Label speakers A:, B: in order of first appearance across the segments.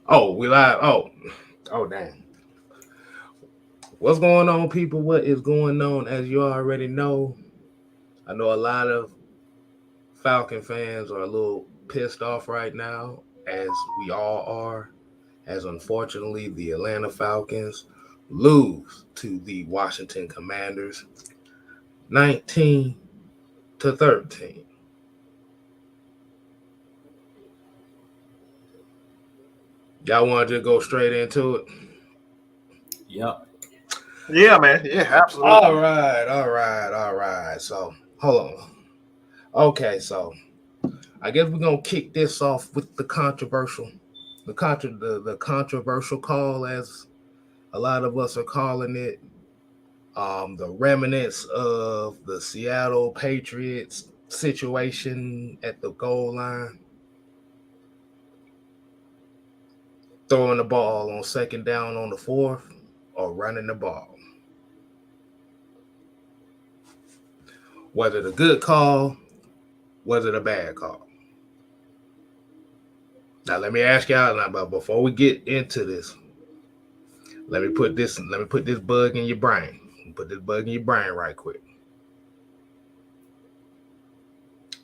A: Oh, we live. Oh, damn. What's going on, people? What is going on? As you already know, I know a lot of Falcon fans are a little pissed off right now, as we all are, as unfortunately the Atlanta Falcons lose to the Washington Commanders 19-13. Y'all want to just go straight into it?
B: Yep.
C: Yeah, man. Yeah,
A: All
C: absolutely.
A: right, all right, all right. So, hold on. Okay, so I guess we're gonna kick this off with the controversial call, as a lot of us are calling it. The remnants of the Seattle Patriots situation at the goal line, throwing the ball on second down on the fourth, or running the ball. Whether the good call, whether the bad call. Now let me ask y'all now, but before we get into this, let me put this bug in your brain. Put this bug in your brain right quick.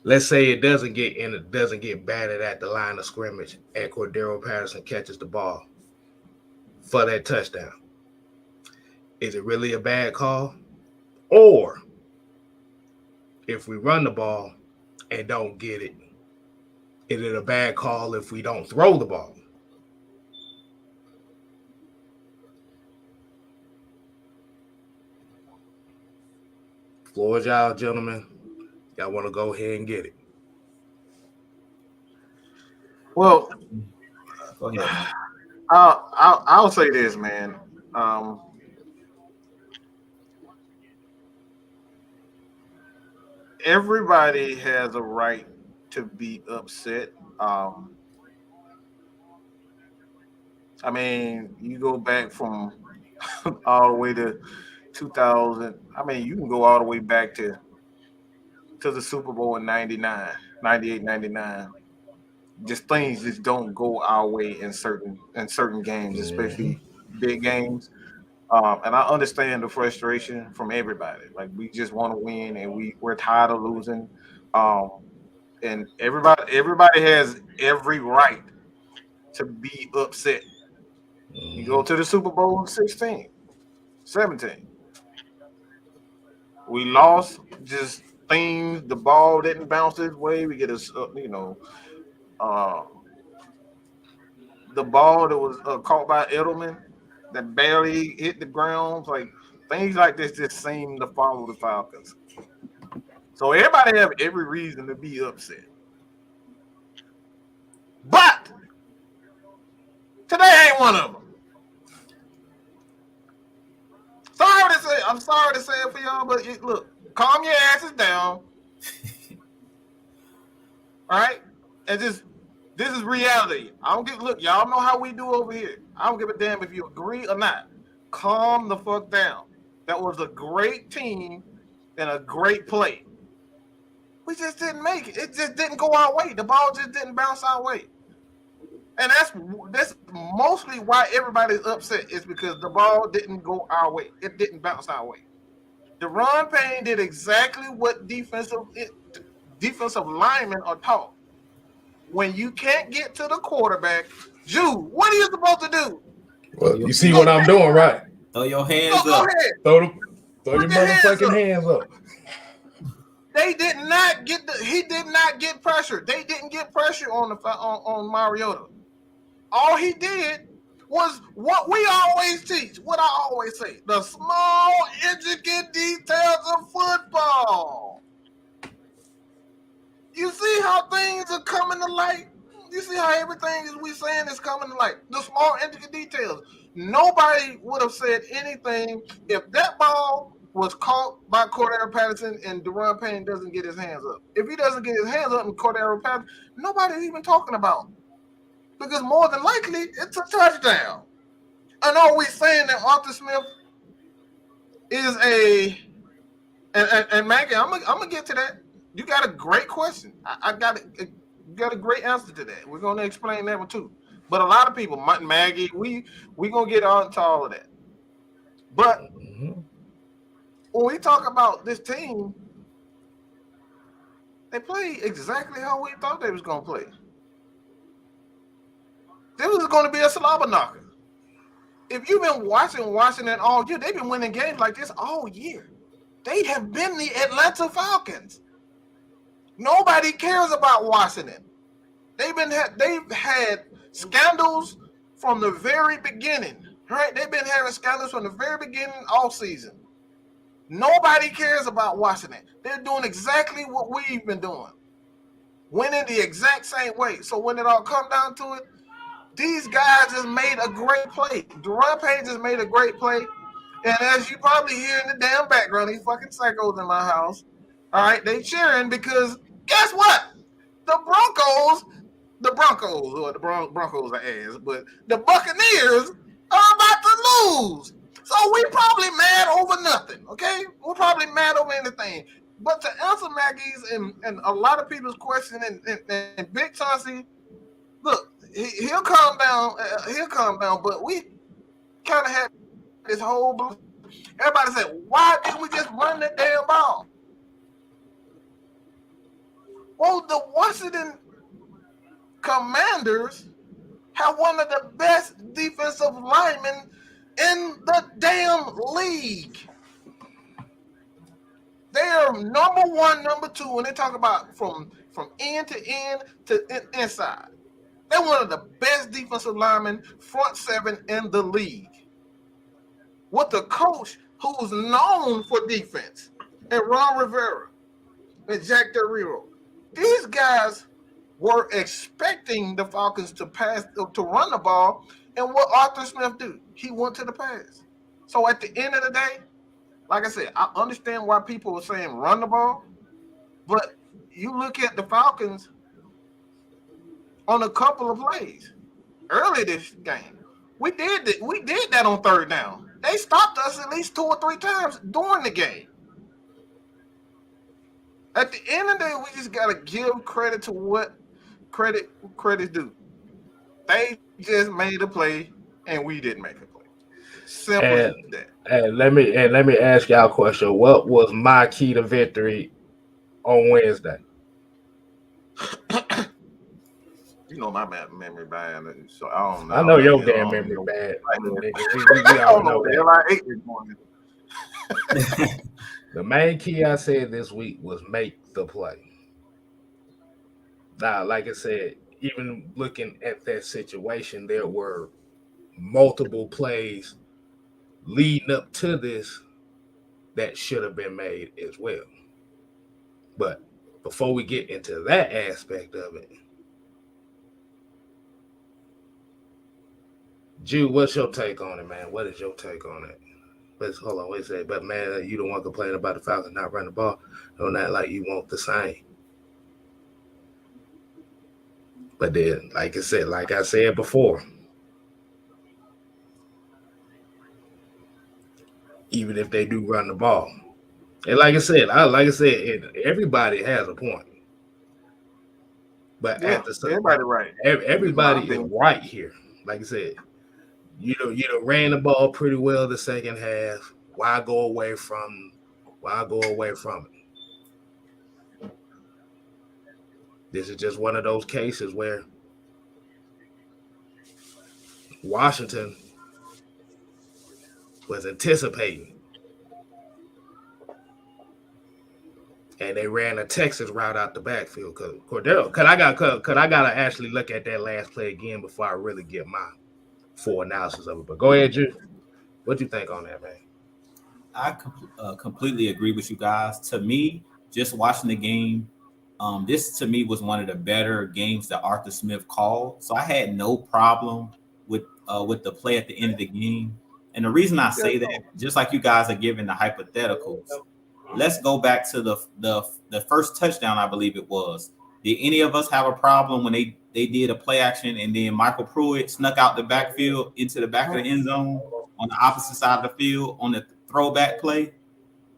A: Let's say it doesn't get batted at the line of scrimmage and Cordero Patterson catches the ball for that touchdown. Is it really a bad call? Or if we run the ball and don't get it, is it a bad call if we don't throw the ball? Floor is y'all, gentlemen. Y'all want to go ahead and get it?
C: Well,
B: Go ahead.
C: I'll say this, man. Um, Everybody has a right to be upset. I mean, you go back from all the way to 2000. I mean, you can go all the way back to the Super Bowl in 99, 98, 99. Just things just don't go our way in certain games,
A: Mm-hmm.
C: especially big games. And I understand the frustration from everybody. Like we just want to win, and we're tired of losing. Um, and everybody has every right to be upset. You go
A: Mm-hmm.
C: to the Super Bowl in 16, 17. We lost just things. The ball didn't bounce this way. We get uh, the ball that was caught by Edelman that barely hit the ground. Like things like this just seem to follow the Falcons. So everybody have every reason to be upset. But today ain't one of them. I'm sorry to say it for y'all, but look, calm your asses down, all right? And just this is reality. I don't give look, y'all know how we do over here. I don't give a damn if you agree or not. Calm the fuck down. That was a great team and a great play. We just didn't make it. It just didn't go our way. The ball just didn't bounce our way. And that's mostly why everybody's upset is because the ball didn't go our way. It didn't bounce our way. Deron Payne did exactly what defensive linemen are taught. When you can't get to the quarterback, Jude, what are you supposed to do?
B: Throw
A: Well,
B: your
A: you
C: You
A: see
C: go
A: what
B: hands.
A: I'm doing, right?
B: Throw your
C: go
B: hands
C: go
B: up.
C: ahead.
A: Throw the, throw
C: Put
A: your
C: your hands
A: motherfucking
C: up.
A: hands up.
C: They did not get he did not get pressure. They didn't get pressure on Mariota. All he did was what we always teach, what I always say, the small, intricate details of football. You see how things are coming to light? You see how everything is we saying is coming to light? The small, intricate details. Nobody would have said anything if that ball was caught by Cordero Patterson and Deron Payne doesn't get his hands up. If he doesn't get his hands up and Cordero Patterson, nobody's even talking about him. Because more than likely, it's a touchdown. And are we saying that Arthur Smith is and Maggie, I'm gonna get to that. You got a great question. I got you got a great answer to that. We're gonna explain that one too. But a lot of people, Maggie, we gonna get on to all of that. But when we talk about this team, they play exactly how we thought they was gonna play. This was gonna be a slobber knocker. If you've been watching Washington all year, they've been winning games like this all year. They have been the Atlanta Falcons. Nobody cares about Washington. They've had scandals from the very beginning, right? They've been having scandals from the very beginning all season. Nobody cares about Washington. They're doing exactly what we've been doing, winning the exact same way. So when it all comes down to it, these guys just made a great play. Duron Payne just made a great play. And as you probably hear in the damn background, these fucking psychos in my house, all right, they cheering because guess what? The Broncos are ass, but the Buccaneers are about to lose. So we probably mad over nothing, okay? We're probably mad over anything. But to answer Maggie's and a lot of people's question and Big Chauncey, look, he'll calm down. But we kind of had this whole. Everybody said, "Why didn't we just run the damn ball?" Well, the Washington Commanders have one of the best defensive linemen in the damn league. They are number one, number two when they talk about from end to end to inside. They're one of the best defensive linemen, front seven in the league. With a coach who's known for defense, and Ron Rivera and Jack Del Rio. These guys were expecting the Falcons to run the ball, and what Arthur Smith do? He went to the pass. So at the end of the day, like I said, I understand why people were saying run the ball, but you look at the Falcons on a couple of plays early this game. We did that on third down. They stopped us at least 2 or 3 times during the game. At the end of the day, we just gotta give credit to what credit's due. They just made a play, and we didn't make a play. Simple as that.
A: And let me ask y'all a question. What was my key to victory on Wednesday?
C: You know my memory bad, so I don't know.
A: I know your damn memory bad. We all know that. The main key I said this week was make the play. Now, like I said, even looking at that situation, there were multiple plays leading up to this that should have been made as well. But before we get into that aspect of it, Jude, what's your take on it, man? What is your take on it? Hold on, wait a second. But man, you don't want to complain about the Falcons not running the ball. Don't act like you want the same. But then, like I said before, even if they do run the ball, and like I said, everybody has a point. But at the same time, everybody is right here. Like I said, you ran the ball pretty well the second half. Why go away from it? This is just one of those cases where Washington was anticipating, and they ran a Texas route out the backfield. Cause I gotta actually look at that last play again before I really get my full analysis of it. But go ahead, Drew. What you think on that, man?
B: I completely agree with you guys. To me, just watching the game, this to me was one of the better games that Arthur Smith called. So I had no problem with the play at the end of the game. And the reason I say that, just like you guys are giving the hypotheticals, let's go back to the first touchdown, I believe it was. Did any of us have a problem when they did a play action and then Michael Pruitt snuck out the backfield into the back of the end zone on the opposite side of the field on the throwback play?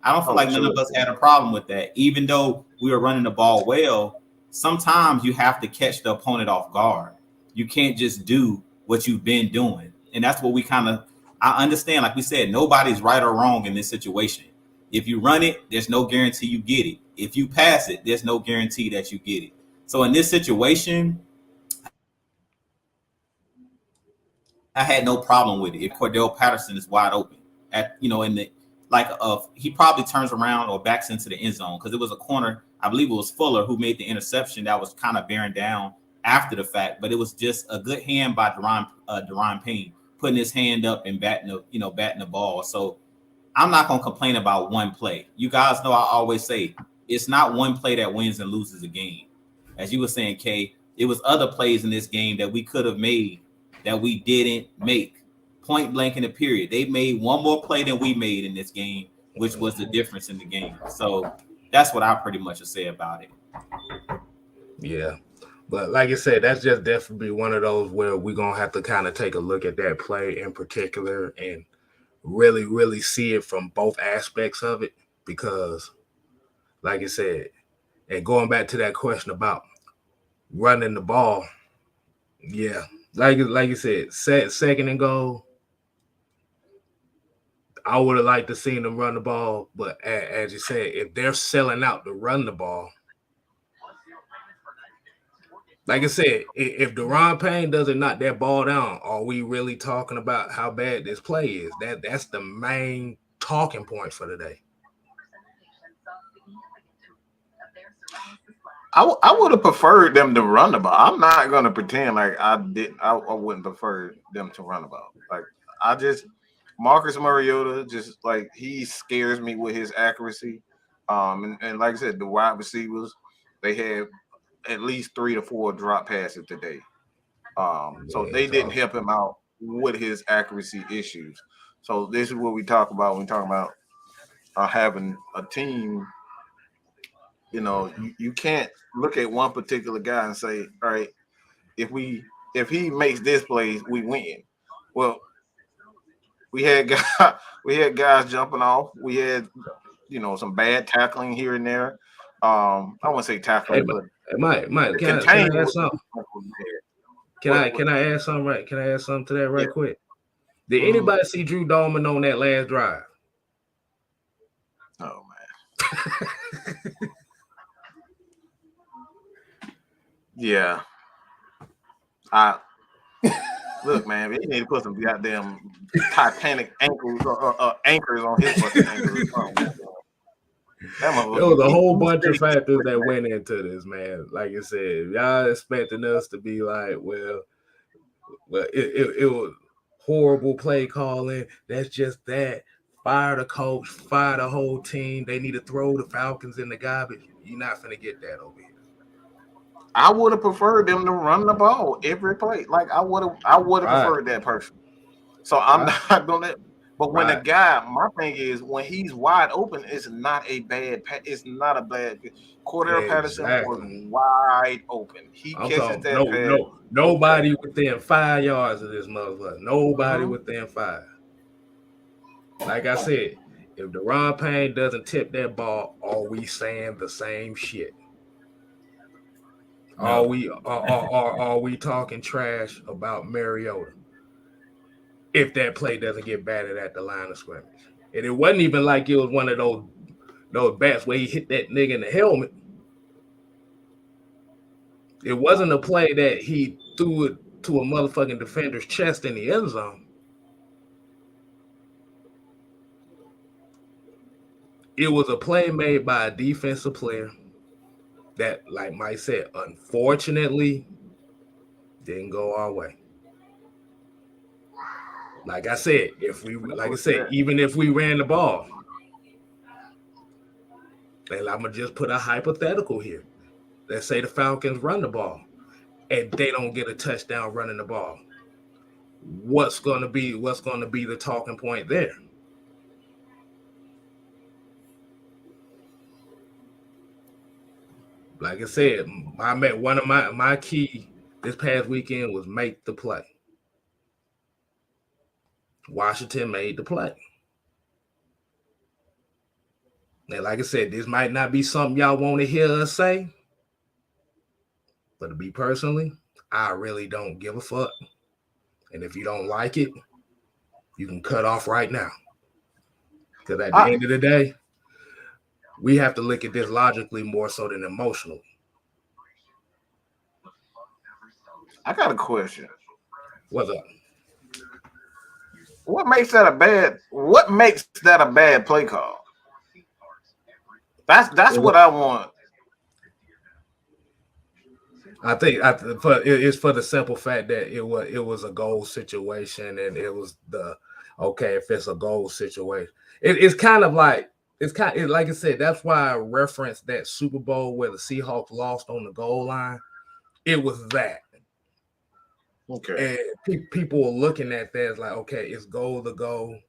B: I don't feel like none of us had a problem with that. Even though we were running the ball well, sometimes you have to catch the opponent off guard. You can't just do what you've been doing. And that's what I understand. Like we said, nobody's right or wrong in this situation. If you run it, there's no guarantee you get it. If you pass it, there's no guarantee that you get it. So in this situation, I had no problem with it. If Cordell Patterson is wide open he probably turns around or backs into the end zone, because it was a corner. I believe it was Fuller who made the interception that was kind of bearing down after the fact, but it was just a good hand by Deron Payne, putting his hand up and batting the ball. So I'm not going to complain about one play. You guys know I always say it's not one play that wins and loses a game. As you were saying, Kay, it was other plays in this game that we could have made that we didn't make. Point blank in the period. They made one more play than we made in this game, which was the difference in the game. So that's what I pretty much would say about it.
A: Yeah. But like I said, that's just definitely one of those where we're going to have to kind of take a look at that play in particular and really, really see it from both aspects of it. Because, like I said, and going back to that question about running the ball, yeah, like you said, second and goal, I would have liked to seen them run the ball, but as you said, if they're selling out to run the ball, like I said, if Deron Payne doesn't knock that ball down, are we really talking about how bad this play is? That's the main talking point for today.
C: I would have preferred them to run the ball. I'm not going to pretend like I wouldn't prefer them to run the ball. Like Marcus Mariota, just like he scares me with his accuracy. And like I said, the wide receivers, they have at least 3 to 4 drop passes today. So they didn't help him out with his accuracy issues. So this is what we talk about when we talk about having a team. You can't look at one particular guy and say, all right, if he makes this play, we win. Well, we had guys jumping off. We had some bad tackling here and there. I wouldn't say tackling, but
A: Mike, can I add something? Can I add something? Right? Can I add something to that right quick? Did anybody see Drew Dolman on that last drive?
C: Oh man. Yeah. Look, man, he need to put some goddamn Titanic anchors on his fucking ankles.
A: There was a whole bunch of factors that went into this, man. Like I said, y'all expecting us to be like, well, it was horrible play calling. That's just that. Fire the coach, fire the whole team. They need to throw the Falcons in the garbage. You're not finna get that over here.
C: I would have preferred them to run the ball every play. Like I would have preferred that person. So I'm not gonna. But when a guy, my thing is when he's wide open, it's not a bad. It's not a bad. Cordell Patterson was wide open. He catches that pass.
A: Nobody within 5 yards of this motherfucker. Nobody within 5. Like I said, if Deron Payne doesn't tip that ball, are we saying the same shit? No. Are we talking trash about Mariota if that play doesn't get batted at the line of scrimmage? And it wasn't even like it was one of those bats where he hit that nigga in the helmet. It wasn't a play that he threw it to a motherfucking defender's chest in the end zone. It was a play made by a defensive player that, like Mike said, unfortunately didn't go our way. Like I said, even if we ran the ball, and I'm gonna just put a hypothetical here. Let's say the Falcons run the ball and they don't get a touchdown running the ball. What's gonna be the talking point there? Like I said, one of my key this past weekend was make the play. Washington made the play. And like I said, this might not be something y'all want to hear us say, but to be personally, I really don't give a fuck. And if you don't like it, you can cut off right now. Because at the end of the day, we have to look at this logically more so than emotionally.
C: I got a question.
A: What's up?
C: What makes that a bad play call? That's what I want.
A: I think it's for the simple fact that it was a goal situation, and it was if it's a goal situation, it's kind of like like I said. That's why I referenced that Super Bowl where the Seahawks lost on the goal line. It was that.
C: Okay.
A: And people were looking at that as like, okay, it's goal to goal.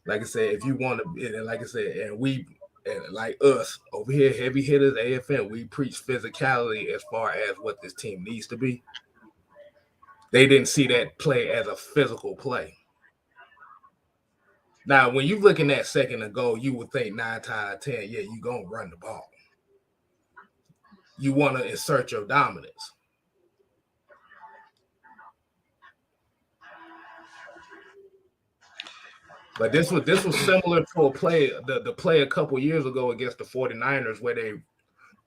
A: Like I said, if you want to, like I said, and like us over here, heavy hitters, AFN, we preach physicality as far as what this team needs to be. They didn't see that play as a physical play. Now, when you're looking at second and goal, you would think 9 times out of 10, yeah, you're going to run the ball. You want to assert your dominance. But this was similar to a play, the play a couple years ago against the 49ers where they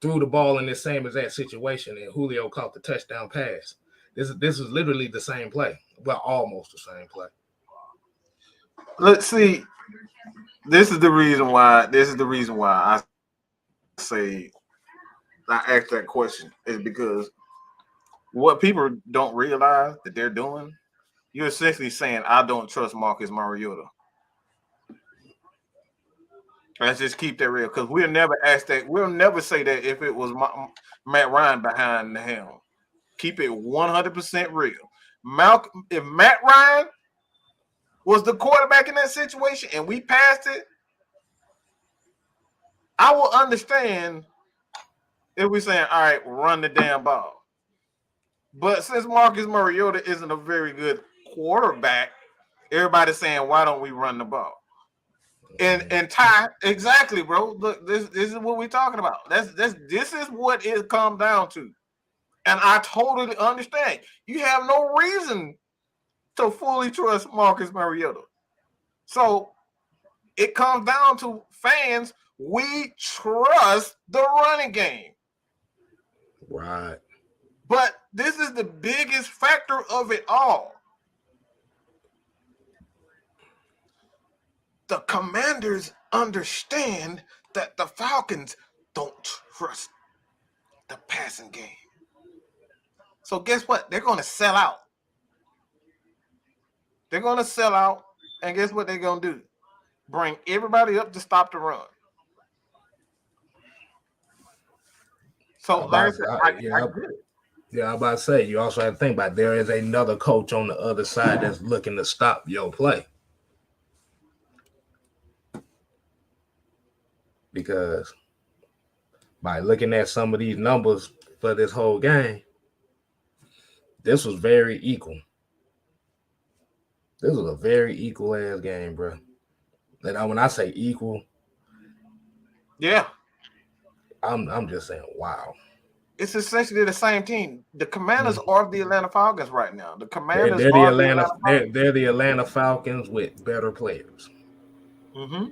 A: threw the ball in the same exact situation and Julio caught the touchdown pass. This is literally the same play. Well, almost the same play.
C: Let's see. This is the reason why I say I ask that question is because what people don't realize that they're doing, you're essentially saying I don't trust Marcus Mariota. Let's just keep that real because we'll never ask that. We'll never say that if it was Matt Ryan behind the helm. Keep it 100% real. If Matt Ryan was the quarterback in that situation and we passed it, I will understand if we're saying, all right, run the damn ball. But since Marcus Mariota isn't a very good quarterback, everybody's saying, why don't we run the ball? And Ty, exactly, bro. Look, this is what we're talking about. This is what it comes down to. And I totally understand. You have no reason to fully trust Marcus Mariota. So it comes down to fans. We trust the running game.
A: Right.
C: But this is the biggest factor of it all. The Commanders understand that the Falcons don't trust the passing game. So guess what? They're going to sell out. They're going to sell out. And guess what they're going to do? Bring everybody up to stop the run. So, like I said, I get it.
A: Yeah, I'm about to say, you also have to think about there is another coach on the other side that's looking to stop your play. Because by looking at some of these numbers for this whole game, this was very equal. This was a very equal ass game, bro. And when I say equal,
C: yeah,
A: I'm just saying, wow.
C: It's essentially the same team. The Commanders are the Atlanta Falcons right now. The Commanders
A: they're
C: are
A: the Atlanta Falcons. They're the Atlanta Falcons with better players.
C: Mm-hmm.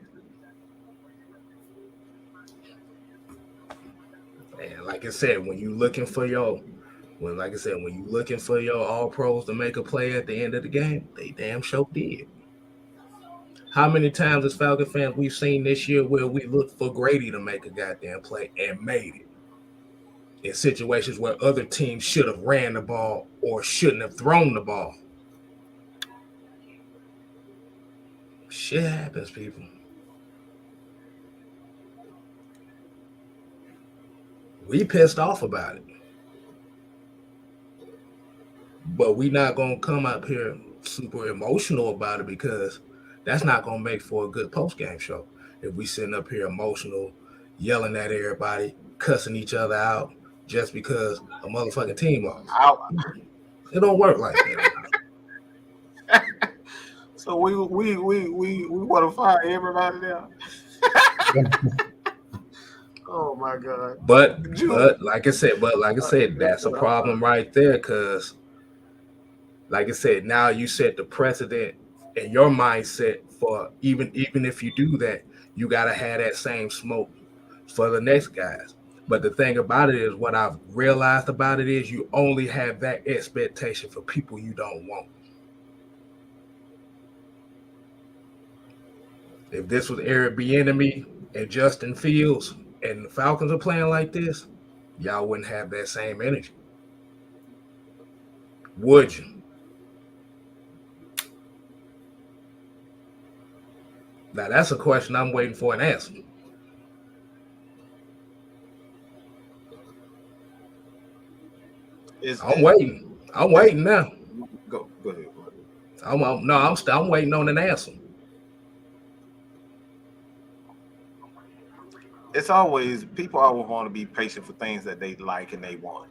A: And like I said, when you're looking for your all pros to make a play at the end of the game, they damn sure did. How many times as Falcon fans we've seen this year where we looked for Grady to make a goddamn play and made it in situations where other teams should have ran the ball or shouldn't have thrown the ball. Shit happens, people. We pissed off about it. But we not going to come up here super emotional about it because that's not going to make for a good post-game show. If we sitting up here emotional, yelling at everybody, cussing each other out just because a motherfucking team lost. It don't work like that.
C: So we want to fire everybody now. Oh my God.
A: But
C: Jude.
A: like I said, that's a problem right there. Cause like I said, now you set the precedent in your mindset for even if you do that, you gotta have that same smoke for the next guys. But the thing about it is, what I've realized about it is, you only have that expectation for people you don't want. If this was Eric Bieniemy and Justin Fields and the Falcons are playing like this, y'all wouldn't have that same energy, would you? Now that's a question I'm waiting for an answer. I'm waiting. I'm waiting now.
C: Go ahead.
A: I'm waiting on an answer.
C: It's always people always want to be patient for things that they like and they want.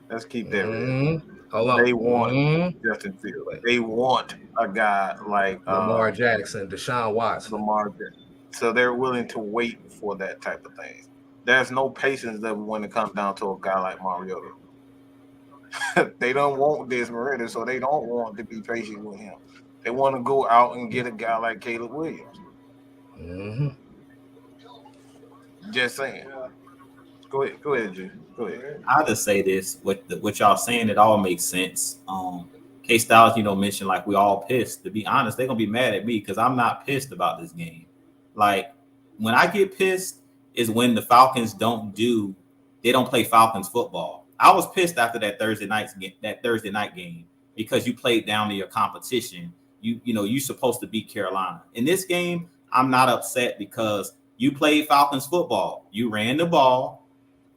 C: Let's keep that real.
A: Hold on.
C: They want Justin Fields. They want a guy like
A: Lamar Jackson, Deshaun Watson.
C: Lamar Jackson. So they're willing to wait for that type of thing. There's no patience that when it comes down to a guy like Mariota. They don't want Desmond, so they don't want to be patient with him. They want to go out and get a guy like Caleb Williams. Just saying. Go ahead, G. Go ahead.
B: I'll just say this: what y'all saying, it all makes sense. K Styles, mentioned like we all pissed. To be honest, they're gonna be mad at me because I'm not pissed about this game. Like when I get pissed is when the Falcons don't play Falcons football. I was pissed after that Thursday night game because you played down to your competition. You're supposed to beat Carolina. In this game, I'm not upset because you played Falcons football. You ran the ball.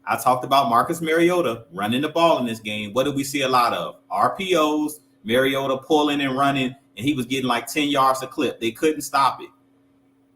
B: I talked about Marcus Mariota running the ball in this game. What did we see a lot of? RPOs, Mariota pulling and running, and he was getting like 10 yards a clip. They couldn't stop it.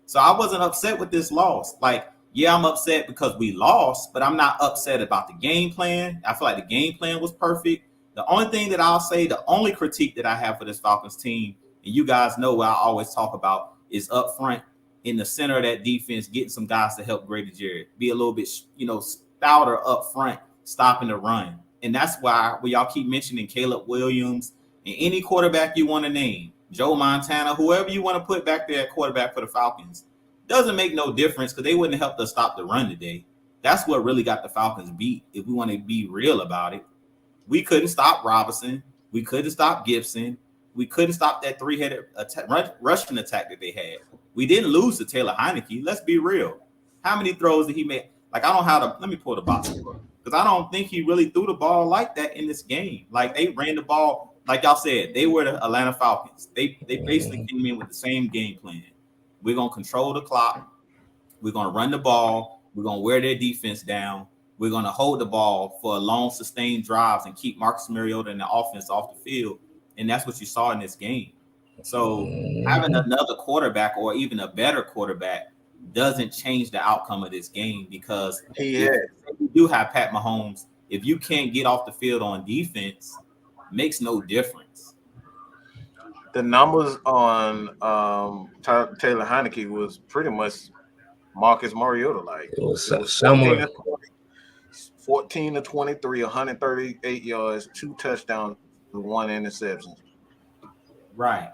B: So I wasn't upset with this loss. Like, yeah, I'm upset because we lost, but I'm not upset about the game plan. I feel like the game plan was perfect. The only thing that I'll say, the only critique that I have for this Falcons team, and you guys know what I always talk about, is up front in the center of that defense, getting some guys to help Grady Jarrett. Be a little bit, stouter up front, stopping the run. And that's why when y'all keep mentioning Caleb Williams and any quarterback you want to name, Joe Montana, whoever you want to put back there at quarterback for the Falcons, doesn't make no difference because they wouldn't have helped us stop the run today. That's what really got the Falcons beat, if we want to be real about it. We couldn't stop Robinson. We couldn't stop Gibson. We couldn't stop that three-headed rushing attack that they had. We didn't lose to Taylor Heineke. Let's be real. How many throws did he make? Like, I don't have to – let me pull the box score because I don't think he really threw the ball like that in this game. Like, they ran the ball – like y'all said, they were the Atlanta Falcons. They basically came in with the same game plan. We're going to control the clock. We're going to run the ball. We're going to wear their defense down. We're going to hold the ball for long, sustained drives and keep Marcus Mariota and the offense off the field. And that's what you saw in this game. So having another quarterback or even a better quarterback doesn't change the outcome of this game because if you do have Pat Mahomes, if you can't get off the field on defense, makes no difference.
C: The numbers on Taylor Heineke was pretty much Marcus Mariota. Like it was 14 to 23, 138 yards, 2 touchdowns, 1 interception.
B: Right.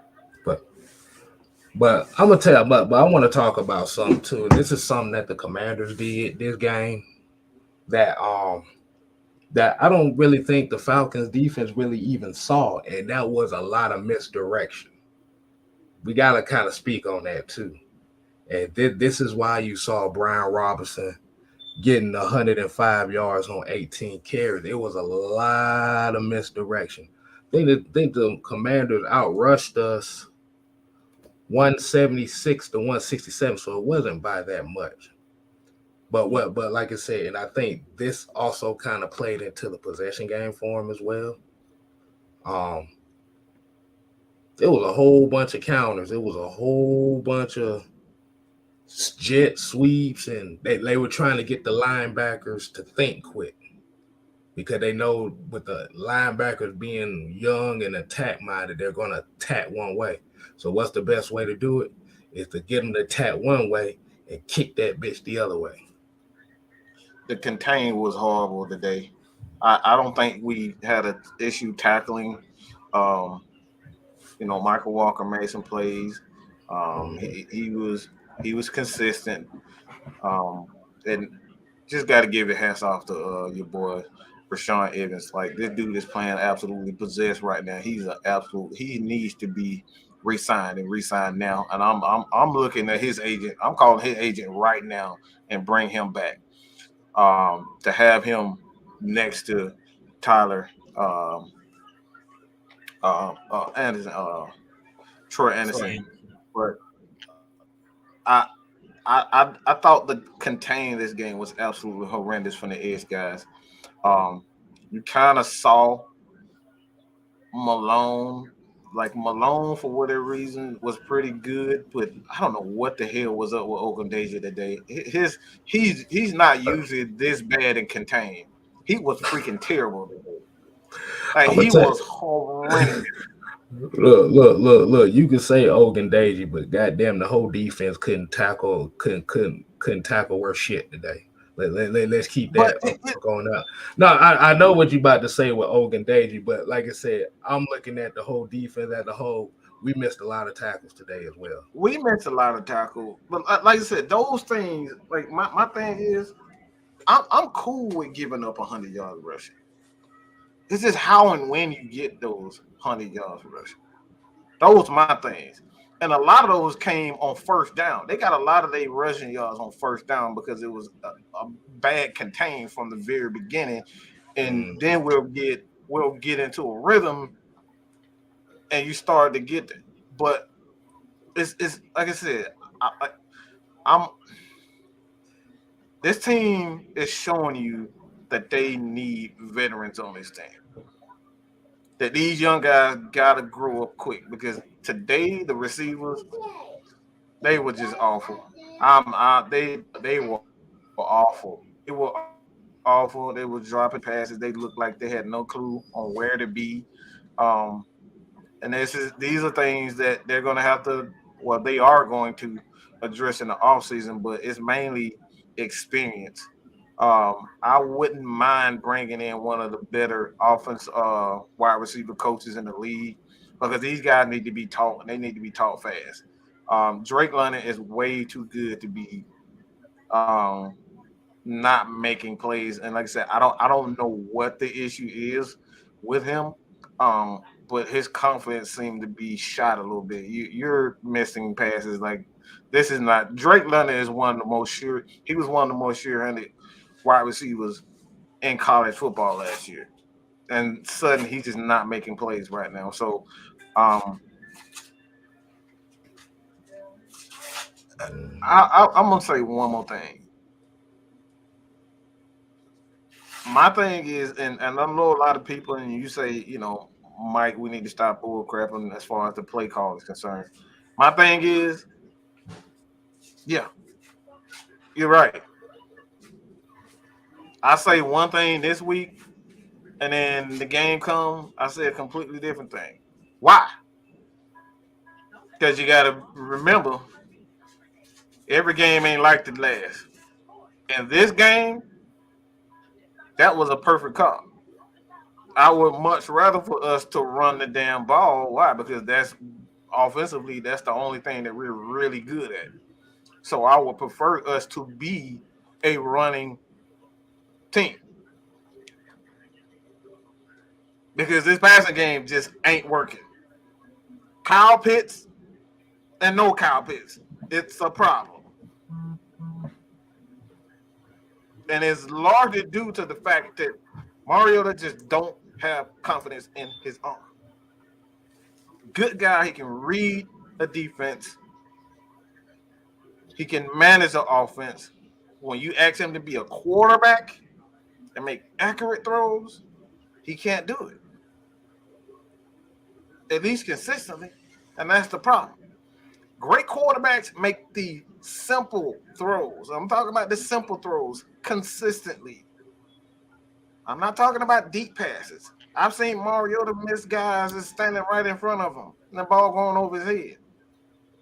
A: But I'm gonna tell you, but I want to talk about something too. This is something that the Commanders did this game that I don't really think the Falcons defense really even saw, and that was a lot of misdirection. We gotta kind of speak on that too. And this is why you saw Brian Robinson getting 105 yards on 18 carries. It was a lot of misdirection. I think the Commanders outrushed us 176 to 167, so it wasn't by that much. But like I said, and I think this also kind of played into the possession game for him as well. It was a whole bunch of counters. It was a whole bunch of jet sweeps, and they were trying to get the linebackers to think quick because they know with the linebackers being young and attack-minded, they're going to attack one way. So what's the best way to do it? Is to get them to attack one way and kick that bitch the other way.
C: the contain was horrible today. I don't think we had an issue tackling. Um, Michael Walker made some plays.
A: Mhm.
C: He was consistent. Um, and just got to give your hats off to your boy Rashawn Evans. Like this dude is playing absolutely possessed right now. He's an absolute. He needs to be re-signed and re-signed now. And I'm looking at his agent. I'm calling his agent right now and bring him back. To have him next to Tyler Anderson, Troy Anderson.
B: So
C: But I I thought the contain this game was absolutely horrendous from the edge guys. Um, you kind of saw Malone, like Malone for whatever reason was pretty good, but I don't know what the hell was up with Ogundeji today. He's not usually this bad and contained. He was freaking terrible today. Like
A: I'm gonna
C: he
A: tell.
C: was horrendous.
A: Look. You can say Ogun Deji, but goddamn, the whole defense couldn't tackle worth shit today. Let's keep
C: But
A: that going up. No, I know what you about to say with Ogun Deji, but like I said, I'm looking at the whole defense as a whole. We missed a lot of tackles today as well.
C: we missed a lot of tackle. But like I said, those things. Like my thing is, I'm cool with giving up 100 yards rushing. This is how and when you get those 100 yards rushing. Those my things. And a lot of those came on first down. They got a lot of their rushing yards on first down because it was a bad contain from the very beginning. And
A: Mm.
C: then we'll get into a rhythm and you start to get there. But it's like I said, I'm this team is showing you that they need veterans on this team. That these young guys gotta grow up quick because today the receivers they were just awful. They were awful. They were awful. They were dropping passes. They looked like they had no clue on where to be. Um, and these are things that they're gonna have to. Well, they are going to address in the offseason, but it's mainly experience. I wouldn't mind bringing in one of the better offense wide receiver coaches in the league because these guys need to be taught and they need to be taught fast. Drake London is way too good to be um, not making plays. And like I said, I don't know what the issue is with him. But his confidence seemed to be shot a little bit. You're missing passes like this is not Drake London is one of the most sure he was one of the most sure-handed wide receivers in college football last year. And suddenly he's just not making plays right now. So um
A: Mm.
C: I'm gonna say one more thing. My thing is, and I know a lot of people, and you say, Mike, we need to stop bull crapping as far as the play call is concerned. My thing is, yeah, you're right. I say one thing this week, and then the game comes, I say a completely different thing. Why? Because you got to remember, every game ain't like the last. And this game, that was a perfect call. I would much rather for us to run the damn ball. Why? Because that's offensively, that's the only thing that we're really good at. So I would prefer us to be a running team because this passing game just ain't working. Kyle Pitts and no Kyle Pitts, it's a problem, and it's largely due to the fact that Mariota just don't have confidence in his arm. Good guy, he can read a defense, he can manage an offense. When you ask him to be a quarterback and make accurate throws, he can't do it, at least consistently. And that's the problem. Great quarterbacks make the simple throws. I'm talking about the simple throws consistently. I'm not talking about deep passes. I've seen Mariota miss guys that's standing right in front of him and the ball going over his head.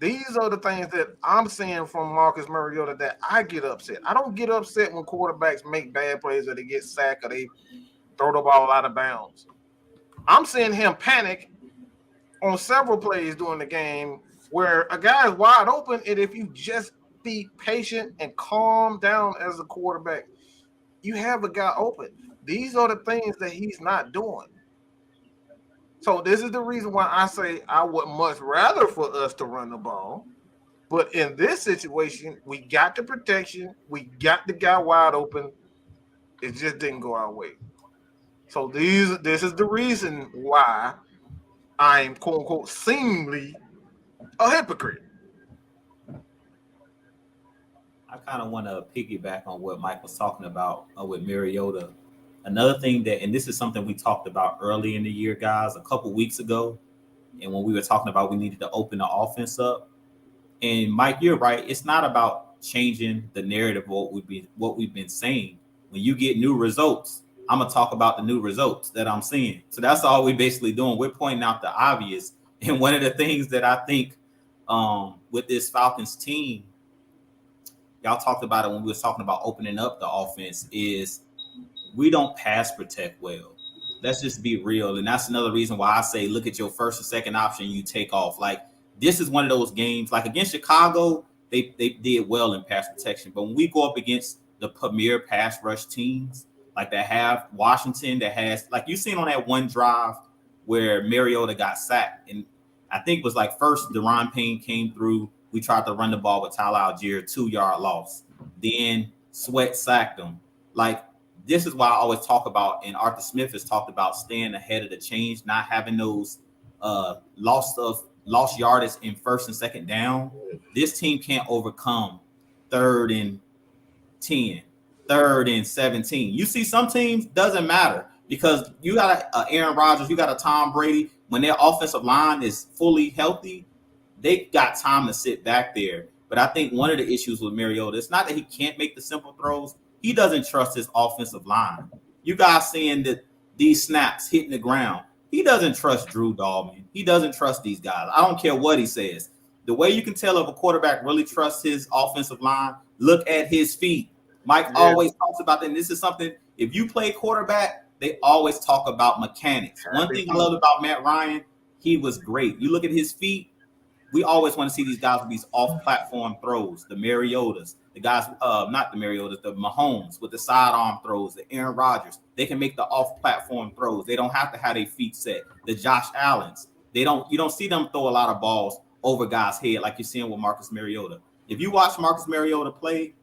C: These are the things that I'm seeing from Marcus Mariota that I get upset. I don't get upset when quarterbacks make bad plays or they get sacked or they throw the ball out of bounds. I'm seeing him panic on several plays during the game where a guy is wide open, and if you just be patient and calm down as a quarterback, you have a guy open. These are the things that he's not doing. So this is the reason why I say I would much rather for us to run the ball. But in this situation, we got the protection. We got the guy wide open. It just didn't go our way. So this is the reason why I'm quote unquote seemingly a hypocrite.
B: I kind of want to piggyback on what Mike was talking about with Mariota. Another thing that, and this is something we talked about early in the year, guys, a couple weeks ago, and when we were talking about we needed to open the offense up. And Mike, you're right. It's not about changing the narrative of what we've been saying. When you get new results, I'm gonna talk about the new results that I'm seeing. So that's all we're basically doing. We're pointing out the obvious. And one of the things that I think with this Falcons team, y'all talked about it when we was talking about opening up the offense, is we don't pass protect well. Let's just be real. And that's another reason why I say look at your first or second option, you take off. Like, this is one of those games, like against Chicago, they did well in pass protection. But when we go up against the premier pass rush teams, like that have Washington, that has, like you seen on that one drive where Mariota got sacked. And I think it was like first Deron Payne came through. We tried to run the ball with Tyler Algier, 2-yard loss. Then Sweat sacked him. Like, this is why I always talk about, and Arthur Smith has talked about staying ahead of the change, not having those lost yardage in first and second down. This team can't overcome 3rd and 10, 3rd and 17. You see some teams, doesn't matter, because you got a Aaron Rodgers, you got a Tom Brady. When their offensive line is fully healthy, they got time to sit back there. But I think one of the issues with Mariota, it's not that he can't make the simple throws. He doesn't trust his offensive line. You guys seeing that these snaps hitting the ground. He doesn't trust Drew Dalman. He doesn't trust these guys. I don't care what he says. The way you can tell if a quarterback really trusts his offensive line, look at his feet. Mike always talks about that. And this is something, if you play quarterback, they always talk about mechanics. One thing I loved about Matt Ryan, he was great. You look at his feet, we always want to see these guys with these off-platform throws, the Mariotas, the guys, not the Mariotas, the Mahomes with the sidearm throws, the Aaron Rodgers. They can make the off-platform throws. They don't have to have their feet set. The Josh Allens, you don't see them throw a lot of balls over guys' head like you're seeing with Marcus Mariota. If you watch Marcus Mariota play,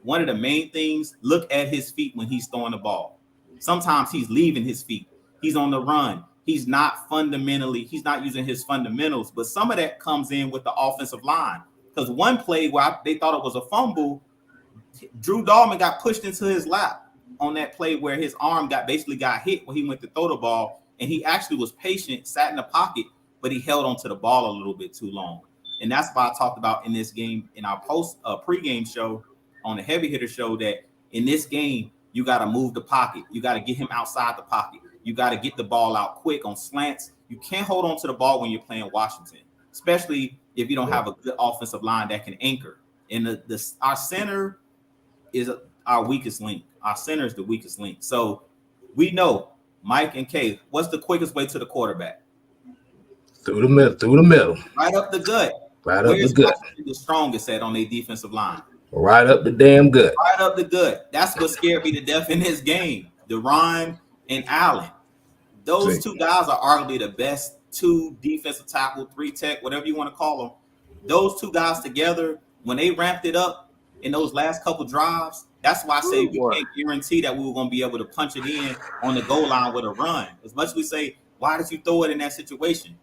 B: one of the main things, look at his feet when he's throwing the ball. Sometimes he's leaving his feet. He's on the run. He's not using his fundamentals, but some of that comes in with the offensive line. Because one play where they thought it was a fumble, Drew Dalman got pushed into his lap on that play where his arm got hit when he went to throw the ball, and he actually was patient, sat in the pocket, but he held onto the ball a little bit too long. And that's why I talked about in this game, in our pregame show on the Heavy Hitter show, that in this game, you got to move the pocket. You got to get him outside the pocket. You got to get the ball out quick on slants. You can't hold on to the ball when you're playing Washington, especially if you don't have a good offensive line that can anchor. And our center is our weakest link. Our center is the weakest link. So we know, Mike and Kay, what's the quickest way to the quarterback?
A: Through the middle.
B: Right up the gut.
A: Right up the gut.
B: The strongest at on their defensive line.
A: Right up the damn gut.
B: Right up the gut. That's what scared me to death in this game. Deron and Allen. Those two guys are arguably the best 2 defensive tackle, 3 tech, whatever you want to call them. Those two guys together, when they ramped it up in those last couple drives, that's why I say we can't guarantee that we were going to be able to punch it in on the goal line with a run. As much as we say, why did you throw it in that situation?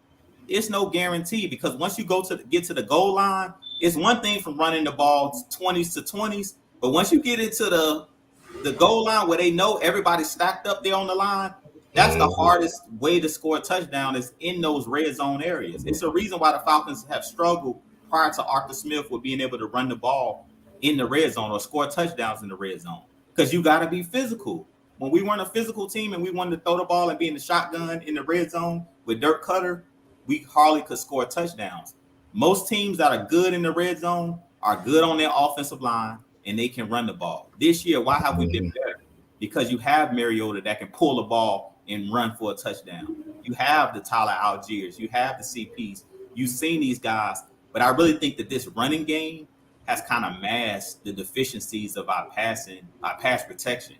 B: It's no guarantee, because once you get to the goal line, it's one thing from running the ball 20s to 20s, but once you get into the goal line where they know everybody's stacked up there on the line, that's the hardest way to score a touchdown, is in those red zone areas. It's a reason why the Falcons have struggled prior to Arthur Smith with being able to run the ball in the red zone or score touchdowns in the red zone, because you got to be physical. When we weren't a physical team and we wanted to throw the ball and be in the shotgun in the red zone with Dirk Cutter, we hardly could score touchdowns. Most teams that are good in the red zone are good on their offensive line, and they can run the ball. This year, why have we been better? Because you have Mariota that can pull the ball and run for a touchdown. You have the Tyler Algiers. You have the CPs. You've seen these guys. But I really think that this running game has kind of masked the deficiencies of our pass protection.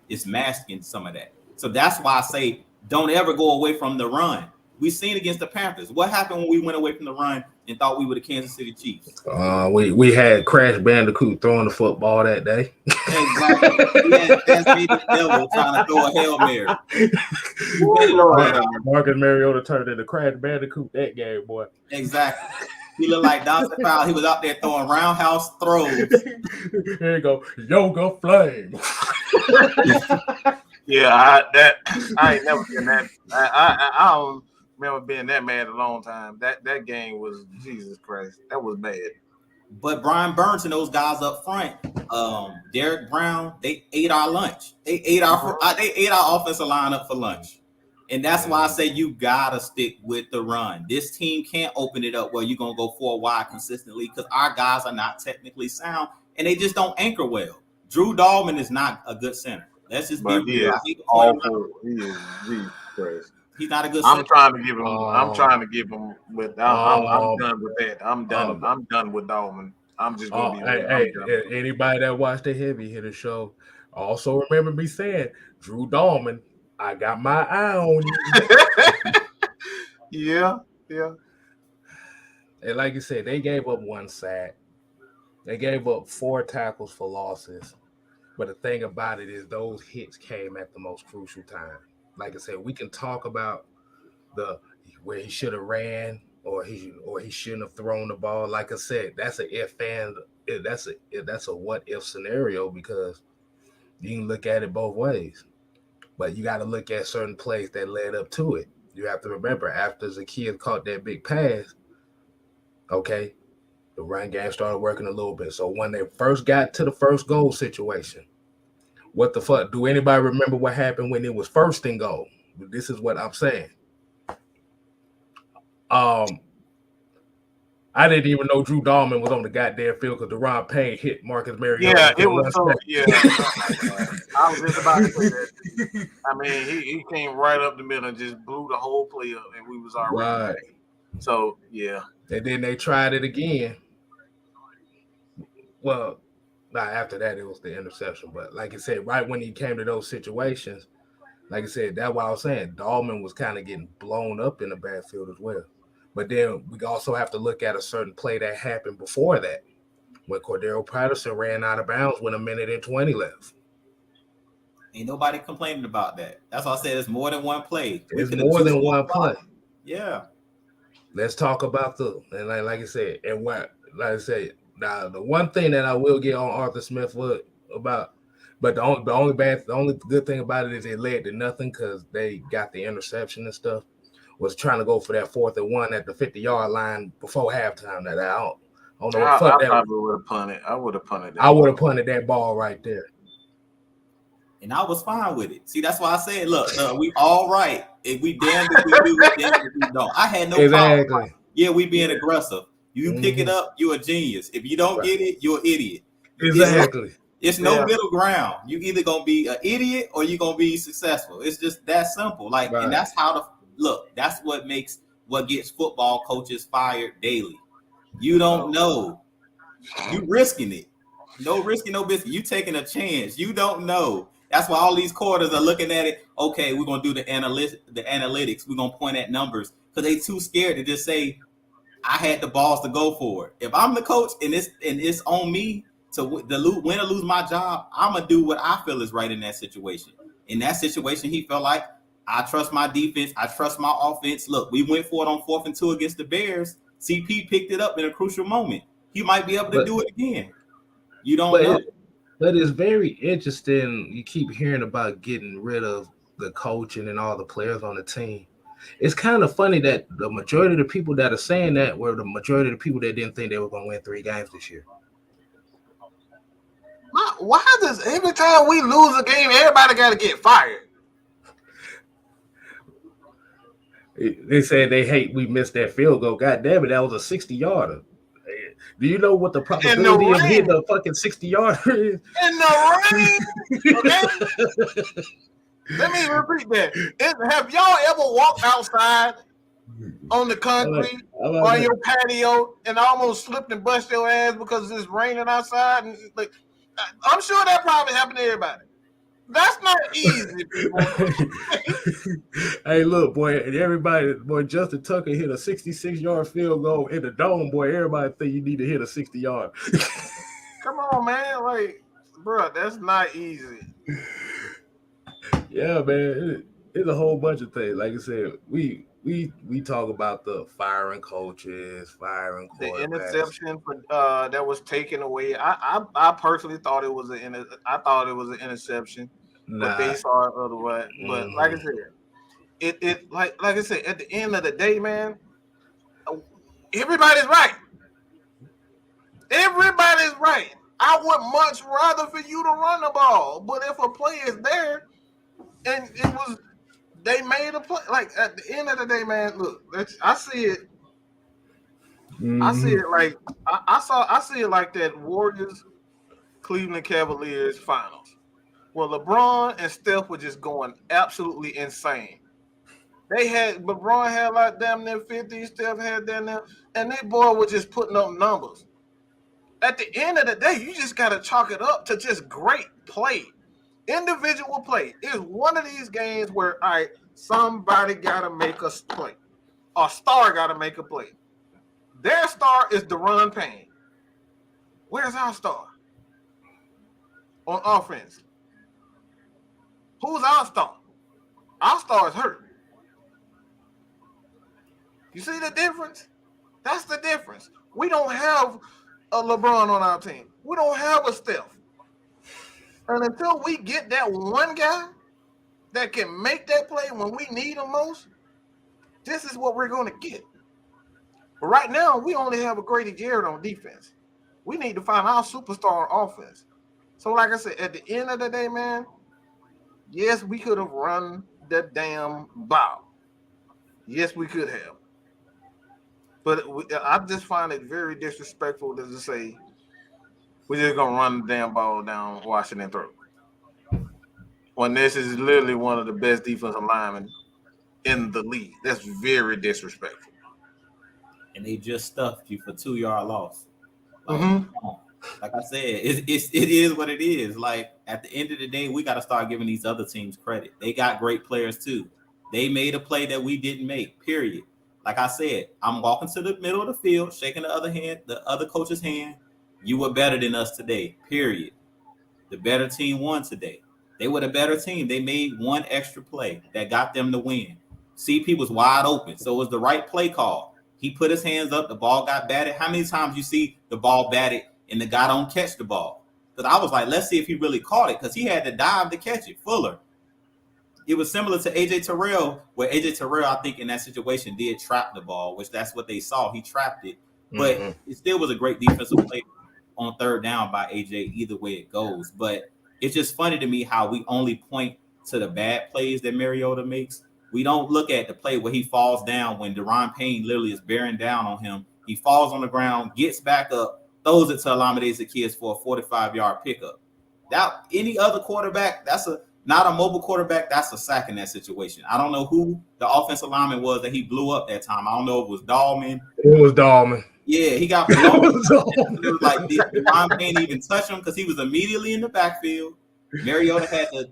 B: It's masking some of that. So that's why I say don't ever go away from the run. We seen against the Panthers. What happened when we went away from the run and thought we were the Kansas City Chiefs?
A: We had Crash Bandicoot throwing the football that day.
B: Exactly. We had Tasmanian Devil trying to throw a Hail Mary.
A: Marcus Mariota turned into Crash Bandicoot that game, boy.
B: Exactly. He looked like Dawson Powell. He was out there throwing roundhouse throws.
A: Here you go, yoga flame.
C: Yeah, I ain't never been that. I don't remember being that mad a long time. That game was Jesus Christ. That was bad.
B: But Brian Burns and those guys up front, Derek Brown, they ate our lunch. They ate our offensive line up for lunch. And that's why I say you gotta stick with the run. This team can't open it up where you're gonna go 4 wide consistently because our guys are not technically sound and they just don't anchor well. Drew Dahlman is not a good center. That's just be real.
C: He is awful. He is Jesus Christ.
B: He's not a good center.
C: I'm trying to give him. But I'm done with that. I'm done. I'm done with Dahlman. I'm just gonna be.
A: Hey, anybody that watched the Heavy Hitter show also remember me saying, Drew Dahlman, I got my eye on
C: you. Yeah.
A: And like you said, they gave up 1 sack. They gave up 4 tackles for losses. But the thing about it is those hits came at the most crucial time. Like I said, we can talk about where he should have ran or he shouldn't have thrown the ball. Like I said, that's a what if scenario because you can look at it both ways. But you got to look at certain plays that led up to it. You have to remember after Zacchaeus caught that big pass, okay, the run game started working a little bit. So when they first got to the first goal situation, what the fuck? Do anybody remember what happened when it was first and goal? This is what I'm saying. I didn't even know Drew Dahlman was on the goddamn field because Deron Payne hit Marcus Mariota.
C: Yeah, it was so. Yeah, I was just about to say that. I mean, he came right up the middle and just blew the whole play up, and we was already right. So yeah.
A: And then they tried it again. Well, after that it was the interception, but like I said, right when he came to those situations, like I said, that's what I was saying. Dahlman was kind of getting blown up in the backfield as well. But then we also have to look at a certain play that happened before that when Cordero Patterson ran out of bounds with 1:20 left.
B: Ain't nobody complaining about that. That's why I said it's more than one play.
A: It's more than one play.
B: Yeah. Let's
A: talk about and like I said, and what, like I said, now the one thing that I will get on Arthur Smith about, but the only good thing about it is it led to nothing because they got the interception and stuff. Was trying to go for that 4th and 1 at the 50-yard line before halftime. That I don't know what the fuck that.
C: Probably would have punted. I would have punted.
A: I would have punted that ball right there,
B: and I was fine with it. See, that's why I said, look, we all right. If we damn if we do, damn if we don't. I had no problem. Yeah, we being aggressive. You pick it up, you're a genius. If you don't get it, you're an idiot.
A: Exactly.
B: It's no middle ground. You either gonna be an idiot or you're gonna be successful. It's just that simple. And that's how that's what gets football coaches fired daily. You don't know. You risking it. No risking, no biscuit. You taking a chance. You don't know. That's why all these quarters are looking at it. Okay, we're gonna do the analytics. We're gonna point at numbers because they too scared to just say, I had the balls to go for it. If I'm the coach and it's on me to win or lose my job, I'm gonna do what I feel is right in that situation. In that situation, he felt like I trust my defense. I trust my offense. Look, we went for it on 4th and 2 against the Bears. CP picked it up in a crucial moment. He might be able to do it again. You don't know.
A: But it's very interesting. You keep hearing about getting rid of the coaching and all the players on the team. It's kind of funny that the majority of the people that are saying that were the majority of the people that didn't think they were going to win 3 games this year.
C: Why does every time we lose a game, everybody got to get fired?
A: They said they hate we missed that field goal. God damn it, that was a 60-yarder. Do you know what the
C: In the
A: probability of hitting
C: rain.
A: a fucking 60-yarder is?
C: In the rain. Okay. Let me repeat that. Have y'all ever walked outside on the concrete or on your patio and almost slipped and bust your ass because it's raining outside? And like, I'm sure that probably happened to everybody. That's not easy, people.
A: Hey, look, boy, and everybody, boy, Justin Tucker hit a 66-yard field goal in the dome, boy. Everybody think you need to hit a 60-yard.
C: Come on, man. Like, bro, that's not easy.
A: Yeah, man. It's a whole bunch of things. Like I said, we talk about the firing coaches, firing
C: The
A: quarterbacks.
C: interception that was taken away. I personally thought it was an interception, but they saw it otherwise. But like I said, it like I said, at the end of the day, man, everybody's right. Everybody's right. I would much rather for you to run the ball, but if a play is there and they made a play. Like at the end of the day, man, look, I see it. I see it like I see it like that Warriors Cleveland Cavaliers finals. Well, LeBron and Steph were just going absolutely insane. LeBron had like damn near 50, Steph had damn near, and they boy were just putting up numbers. At the end of the day, you just gotta chalk it up to just great play. Individual play. It's one of these games where somebody gotta make a play. A star gotta make a play. Their star is Deron Payne. Where's our star? On offense. Who's our star? Our star is hurt. You see the difference? That's the difference. We don't have a LeBron on our team. We don't have a Steph. And until we get that one guy that can make that play when we need him most, this is what we're going to get. But right now, we only have a Grady Jarrett on defense. We need to find our superstar on offense. So, like I said, at the end of the day, man, yes, we could have run the damn ball. Yes, we could have. But I just find it very disrespectful to just say, we're just going to run the damn ball down Washington throat. When this is literally one of the best defensive linemen in the league. That's very disrespectful.
B: And they just stuffed you for 2-yard loss. Like, like I said, it is what it is. Like at the end of the day, we got to start giving these other teams credit. They got great players too. They made a play that we didn't make, period. Like I said, I'm walking to the middle of the field, shaking the other coach's hand. You were better than us today, period. The better team won today. They were the better team. They made one extra play that got them to win. CP was wide open, so it was the right play call. He put his hands up, the ball got batted. How many times you see the ball batted and the guy don't catch the ball? Because I was like, let's see if he really caught it, because he had to dive to catch it. Fuller. It was similar to AJ Terrell, where AJ Terrell, I think, in that situation did trap the ball, which that's what they saw. He trapped it. But it still was a great defensive play on third down by AJ, either way it goes. But it's just funny to me how we only point to the bad plays that Mariota makes. We don't look at the play where he falls down when Deron Payne literally is bearing down on him. He falls on the ground, gets back up, throws it to Olamide Zaccheaus for a 45-yard pickup. That any other quarterback, not a mobile quarterback, that's a sack in that situation. I don't know who the offensive lineman was that he blew up that time. I don't know if it was Dahlman.
A: It was Dahlman.
B: Yeah, he got blown. It was like, did Deron Payne even touch him? Because he was immediately in the backfield. Mariota had to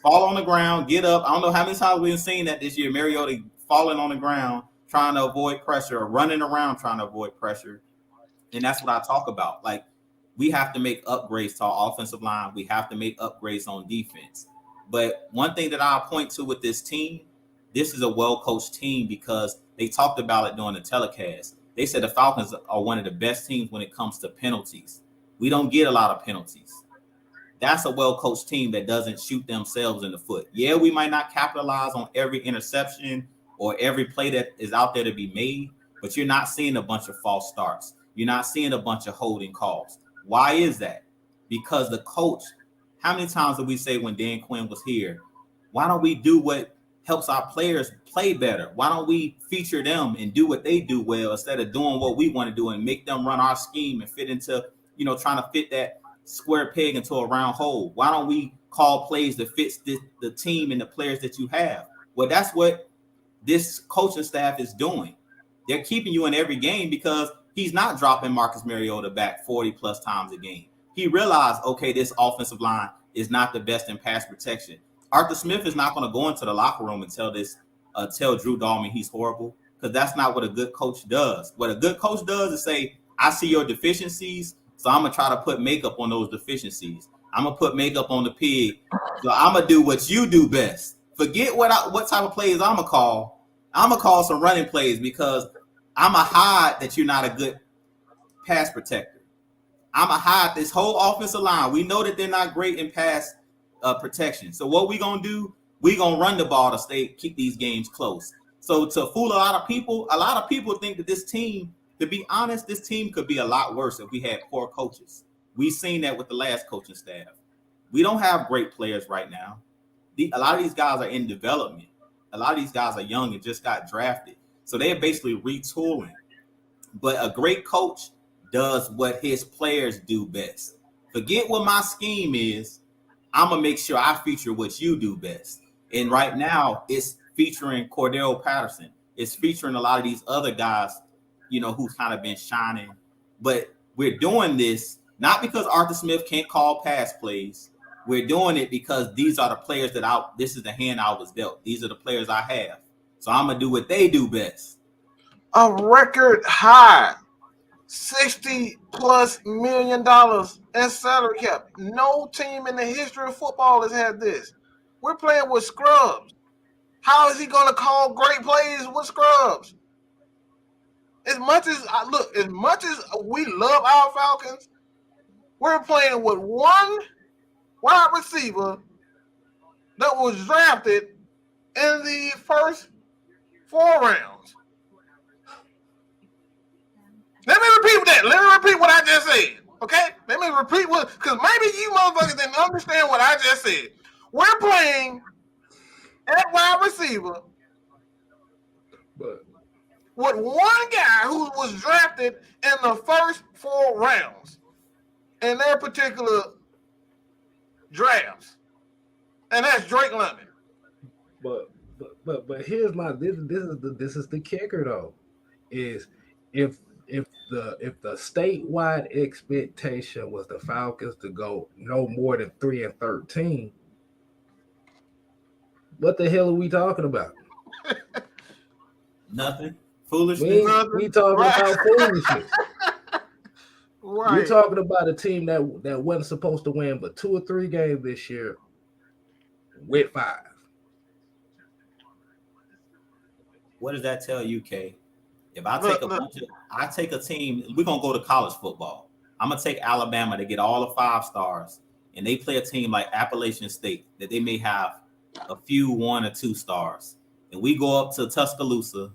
B: fall on the ground, get up. I don't know how many times we've seen that this year. Mariota falling on the ground, trying to avoid pressure, or running around trying to avoid pressure. And that's what I talk about. Like, we have to make upgrades to our offensive line. We have to make upgrades on defense. But one thing that I'll point to with this team, this is a well-coached team because they talked about it during the telecast. They said the Falcons are one of the best teams when it comes to penalties. We don't get a lot of penalties. That's a well-coached team that doesn't shoot themselves in the foot. Yeah, we might not capitalize on every interception or every play that is out there to be made, but you're not seeing a bunch of false starts. You're not seeing a bunch of holding calls. Why is that? Because the coach, how many times did we say when Dan Quinn was here, why don't we do what helps our players play better. Why don't we feature them and do what they do well instead of doing what we want to do and make them run our scheme and fit into, trying to fit that square peg into a round hole? Why don't we call plays that fits the team and the players that you have? Well, that's what this coaching staff is doing. They're keeping you in every game because he's not dropping Marcus Mariota back 40 plus times a game. He realized, okay, this offensive line is not the best in pass protection. Arthur Smith is not going to go into the locker room and tell Drew Dalman he's horrible, because that's not what a good coach does. What a good coach does is say, I see your deficiencies, so I'm going to try to put makeup on those deficiencies. I'm going to put makeup on the pig, so I'm going to do what you do best. Forget what type of plays I'm going to call. I'm going to call some running plays because I'm going to hide that you're not a good pass protector. I'm going to hide this whole offensive line. We know that they're not great in pass protection. So what we going to do, we going to run the ball to keep these games close. So to fool a lot of people think that this team, to be honest, this team could be a lot worse if we had poor coaches. We've seen that with the last coaching staff. We don't have great players right now. A lot of these guys are in development. A lot of these guys are young and just got drafted. So they're basically retooling. But a great coach does what his players do best. Forget what my scheme is. I'm going to make sure I feature what you do best. And right now, it's featuring Cordell Patterson. It's featuring a lot of these other guys, who've kind of been shining. But we're doing this not because Arthur Smith can't call pass plays. We're doing it because these are the players this is the hand I was dealt. These are the players I have. So I'm going to do what they do best.
C: A record high $60+ million in salary cap. No team in the history of football has had this. We're playing with scrubs. How is he going to call great plays with scrubs? As much as we love our Falcons, we're playing with one wide receiver that was drafted in the first 4 rounds. Let me repeat that. Let me repeat what I just said. Okay? Let me repeat because maybe you motherfuckers didn't understand what I just said. We're playing at wide receiver with one guy who was drafted in the first 4 rounds in their particular drafts. And that's Drake London.
A: But here's this is the kicker though, is if the statewide expectation was the Falcons to go no more than 3-13, what the hell are we talking about?
B: Nothing. Foolishness.
A: We talking about foolishness.
C: Right.
A: We're talking about a team that wasn't supposed to win but 2 or 3 games this year with 5.
B: What does that tell you, Kay? If I take a team, we're gonna go to college football. I'm gonna take Alabama to get all the 5 stars, and they play a team like Appalachian State that they may have a few 1 or 2 stars, and we go up to Tuscaloosa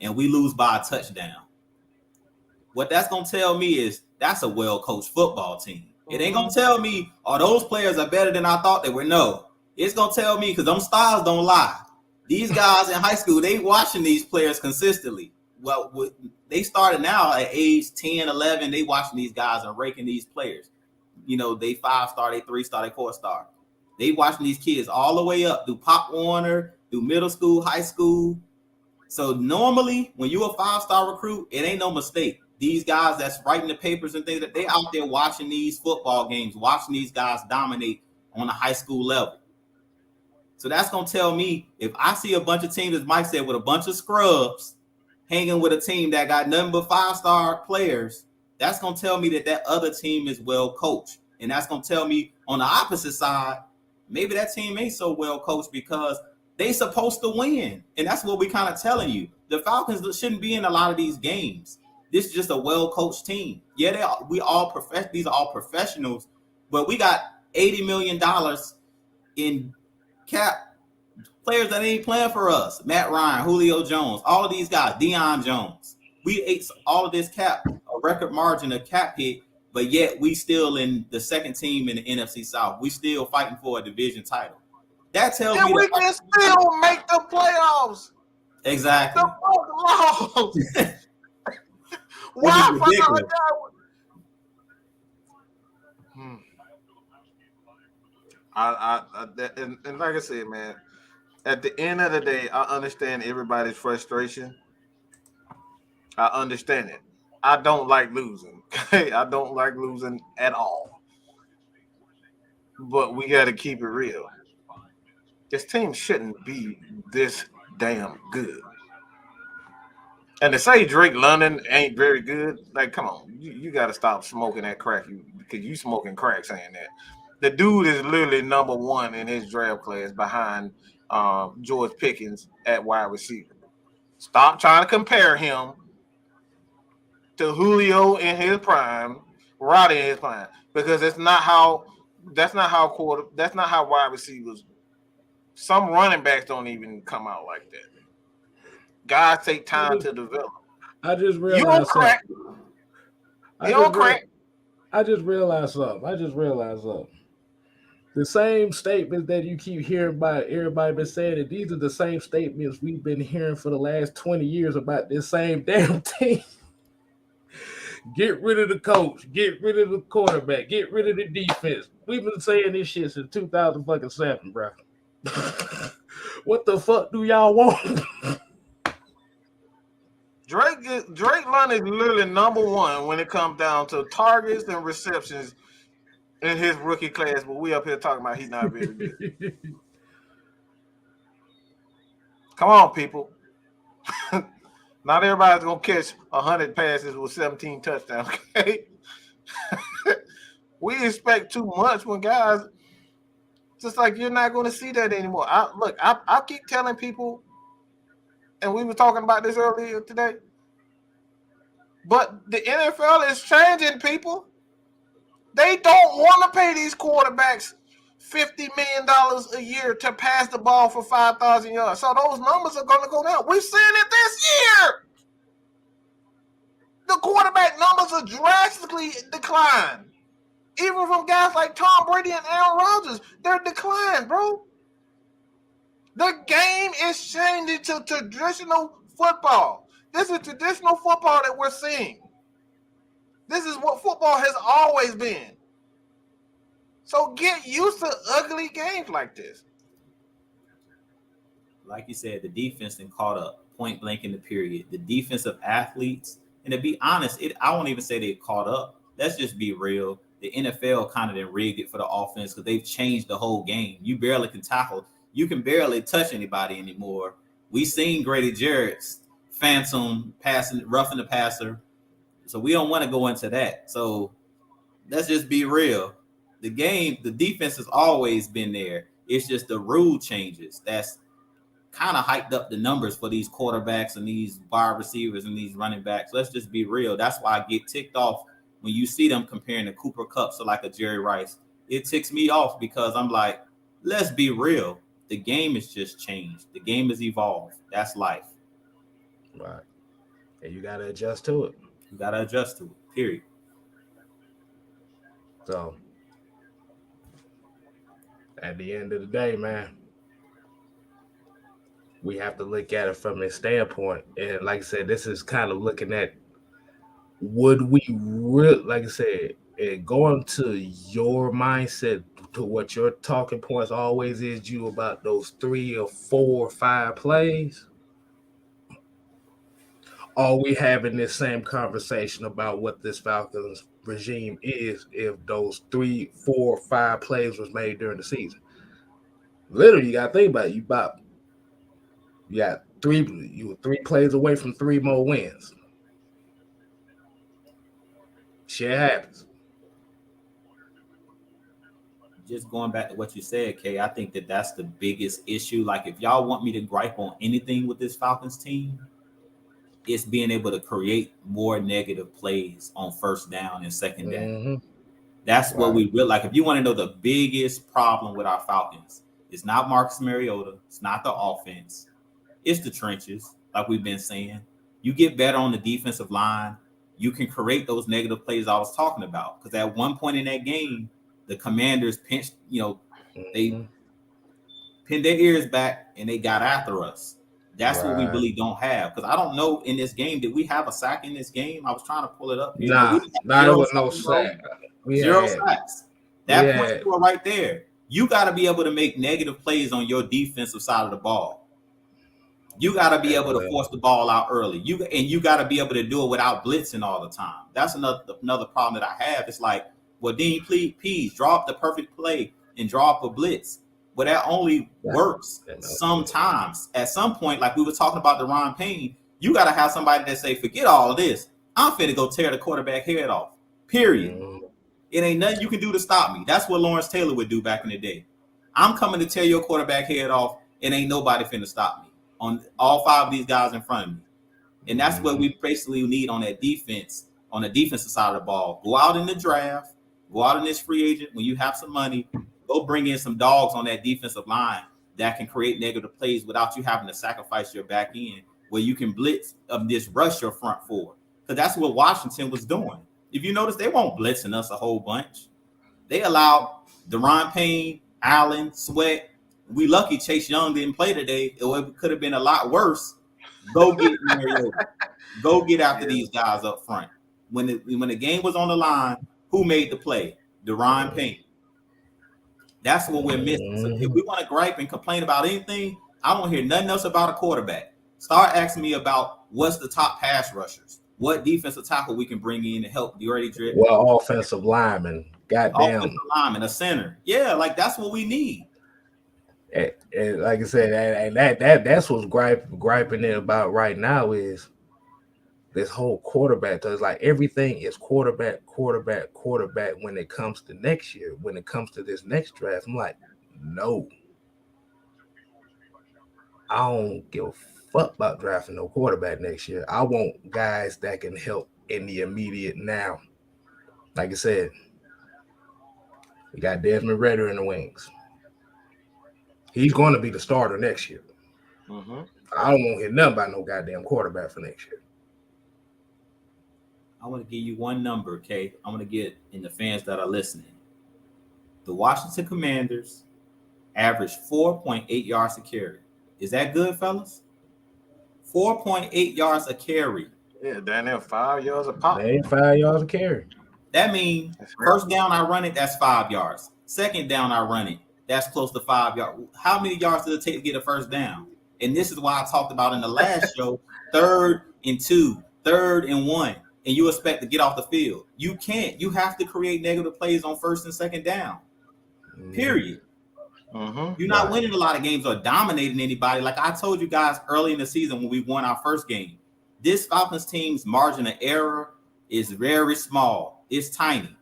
B: and we lose by a touchdown. What that's gonna tell me is that's a well-coached football team. It ain't gonna tell me, those players are better than I thought they were. No, it's gonna tell me, because them styles don't lie. These guys in high school, they watching these players consistently. Well, they started now at age 10, 11. They watching these guys and raking these players. They 5-star, they 3-star, they 4-star. They watching these kids all the way up through Pop Warner, through middle school, high school. So normally, when you're a 5-star recruit, it ain't no mistake. These guys that's writing the papers and things, that they out there watching these football games, watching these guys dominate on a high school level. So that's going to tell me, if I see a bunch of teams, as Mike said, with a bunch of scrubs hanging with a team that got nothing but 5-star players, that's going to tell me that other team is well coached. And that's going to tell me on the opposite side, maybe that team ain't so well coached because they supposed to win. And that's what we kind of telling you. The Falcons shouldn't be in a lot of these games. This is just a well-coached team. Yeah, these are all professionals, but we got $80 million in cap players that ain't playing for us. Matt Ryan, Julio Jones, all of these guys, Deion Jones. We ate all of this cap, a record margin of cap hit, but yet we still in the second team in the NFC South. We still fighting for a division title. That tells
C: And
B: me
C: we can still make the playoffs.
B: exactly.
C: The fuck laws.
B: Which is
C: Why
B: ridiculous.
C: and like I said, man, at the end of the day, I understand everybody's frustration. I understand it. I don't like losing. Okay, I don't like losing at all. But we got to keep it real. This team shouldn't be this damn good. And to say Drake London ain't very good, like, come on, you got to stop smoking that crack. Because you smoking crack saying that. The dude is literally number one in his draft class behind George Pickens at wide receiver. Stop trying to compare him to Julio in his prime, Roddy in his prime, because that's not how wide receivers. Some running backs don't even come out like that. Guys take time to develop.
A: I just
C: You
A: realized
C: don't crack. You don't crack.
A: I just realized something. The same statements that you keep hearing about everybody been saying, that these are the same statements we've been hearing for the last 20 years about this same damn team. Get rid of the coach. Get rid of the quarterback. Get rid of the defense. We've been saying this shit since 2007, bro. What the fuck do y'all want?
C: Drake London is literally number one when it comes down to targets and receptions in his rookie class, but we up here talking about he's not very good. Come on, people. Not everybody's gonna catch 100 passes with 17 touchdowns. Okay, we expect too much when guys just like you're not going to see that anymore. I keep telling people, and we were talking about this earlier today. But the NFL is changing, people. They don't want to pay these quarterbacks $50 million a year to pass the ball for 5,000 yards. So those numbers are going to go down. We've seen it this year. The quarterback numbers are drastically declined. Even from guys like Tom Brady and Aaron Rodgers, they're declined, bro. The game is changing to traditional football. This is traditional football that we're seeing. This is what football has always been. So get used to ugly games like this.
B: Like you said, the defense then caught up point blank in the period. The defensive athletes, and to be honest, I won't even say they caught up. Let's just be real. The NFL kind of then rigged it for the offense because they've changed the whole game. You barely can tackle. You can barely touch anybody anymore. We seen Grady Jarrett's phantom passing, roughing the passer. So we don't want to go into that. So let's just be real. The defense has always been there. It's just the rule changes that's kind of hyped up the numbers for these quarterbacks and these wide receivers and these running backs. Let's just be real. That's why I get ticked off when you see them comparing the Cooper Kupps to like a Jerry Rice. It ticks me off because I'm like, let's be real. The game has just changed. The game has evolved. That's life.
A: Right. And you got to adjust to it.
B: You got to adjust to it, period.
A: So, at the end of the day, man, we have to look at it from a standpoint. And like I said, this is kind of looking at would we really, like I said, and going to your mindset, to what your talking points always is you about those 3 or 4 or 5 plays. Are we having this same conversation about what this Falcons regime is if those 3, 4, 5 plays was made during the season? Literally, you got to think about it. You got 3. You were 3 plays away from 3 more wins. Shit happens.
B: Just going back to what you said, Kay, I think that's the biggest issue. Like, if y'all want me to gripe on anything with this Falcons team, it's being able to create more negative plays on first down and second down. Mm-hmm. That's right. What we will like. If you want to know the biggest problem with our Falcons, it's not Marcus Mariota, it's not the offense, it's the trenches, like we've been saying. You get better on the defensive line, you can create those negative plays I was talking about. Because at one point in that game, the Commanders pinched, they pinned their ears back, and they got after us. That's what we really don't have. Because I don't know in this game, did we have a sack in this game? I was trying to pull it up here.
A: Nah, there was no sack.
B: Zero sacks. That point score right there. You got to be able to make negative plays on your defensive side of the ball. You got to be able to force the ball out early. You got to be able to do it without blitzing all the time. That's another problem that I have. It's like, well, Dean, please draw up the perfect play and draw up a blitz. But that only works sometimes. At some point, like we were talking about Deron Payne, you got to have somebody that say, forget all of this. I'm finna go tear the quarterback head off. Period. It ain't nothing you can do to stop me. That's what Lawrence Taylor would do back in the day. I'm coming to tear your quarterback head off, and ain't nobody finna stop me on all 5 of these guys in front of me. And that's what we basically need on that defense, on the defensive side of the ball. Go out in the draft, go out in this free agent when you have some money, go bring in some dogs on that defensive line that can create negative plays without you having to sacrifice your back end, where you can blitz this rush your front four. Because that's what Washington was doing. If you notice, they won't blitzing us a whole bunch. They allowed Deron Payne, Allen, Sweat. We lucky Chase Young didn't play today. It could have been a lot worse. Go get Mariota. Go get after these guys up front. When the game was on the line, who made the play? Deron Payne. That's what we're missing. So if we want to gripe and complain about anything, I don't hear nothing else about a quarterback. Start asking me about what's the top pass rushers. What defensive tackle we can bring in to help the already drip?
A: Well, offensive lineman, goddamn,
B: offensive lineman, a center. Yeah, like that's what we need.
A: And like I said, that's what's griping it about right now is this whole quarterback. So it's like everything is quarterback when it comes to next year. When it comes to this next draft, I'm like, no, I don't give a fuck about drafting no quarterback next year. I want guys that can help in the immediate now. Like I said, we got Desmond Ritter in the wings. He's going to be the starter next year. I don't want to hear nothing about no goddamn quarterback for next year.
B: I want to give you one number, okay? I want to get in the fans that are listening. The Washington Commanders averaged 4.8 yards a carry. Is that good, fellas? 4.8 yards a carry.
C: Yeah, down there 5 yards a pop.
A: They ain't 5 yards a carry.
B: That means first down I run it, that's 5 yards. Second down I run it, that's close to 5 yards. How many yards does it take to get a first down? And this is why I talked about in the last show, 3rd and 2, 3rd and 1, and you expect to get off the field. You can't. You have to create negative plays on 1st and 2nd down. Period. You're not winning a lot of games or dominating anybody. Like I told you guys early in the season when we won our first game, this Falcons team's margin of error is very small. It's tiny.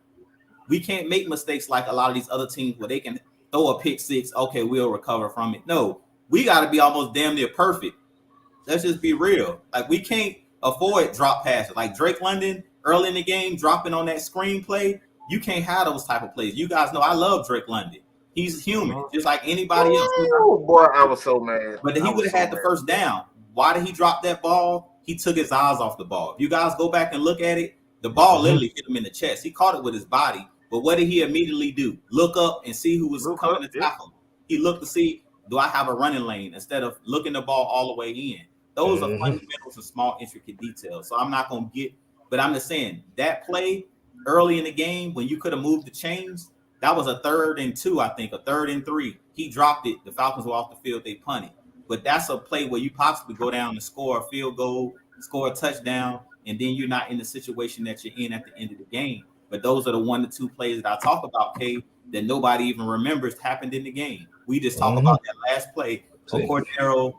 B: We can't make mistakes like a lot of these other teams where they can throw a pick six. Okay, we'll recover from it. No, we got to be almost damn near perfect. Let's just be real. Like we can't afford drop passes. Like Drake London early in the game dropping on that screen play. You can't have those type of plays. You guys know I love Drake London. He's human, just like anybody else.
C: Oh boy, I was so mad.
B: But he would have had the first down. Why did he drop that ball? He took his eyes off the ball. If you guys go back and look at it, the ball literally hit him in the chest. He caught it with his body. But what did he immediately do? Look up and see who was coming to tackle him. He looked to see, do I have a running lane instead of looking the ball all the way in. Those are fundamentals and small, intricate details. So I'm not going to get, but I'm just saying that play early in the game when you could have moved the chains, that was a 3rd and 2, I think, a 3rd and 3. He dropped it. The Falcons were off the field. They punted. But that's a play where you possibly go down and score a field goal, score a touchdown, and then you're not in the situation that you're in at the end of the game. But those are the 1 to 2 plays that I talk about, Kay, that nobody even remembers happened in the game. We just talk about that last play. So Cordero,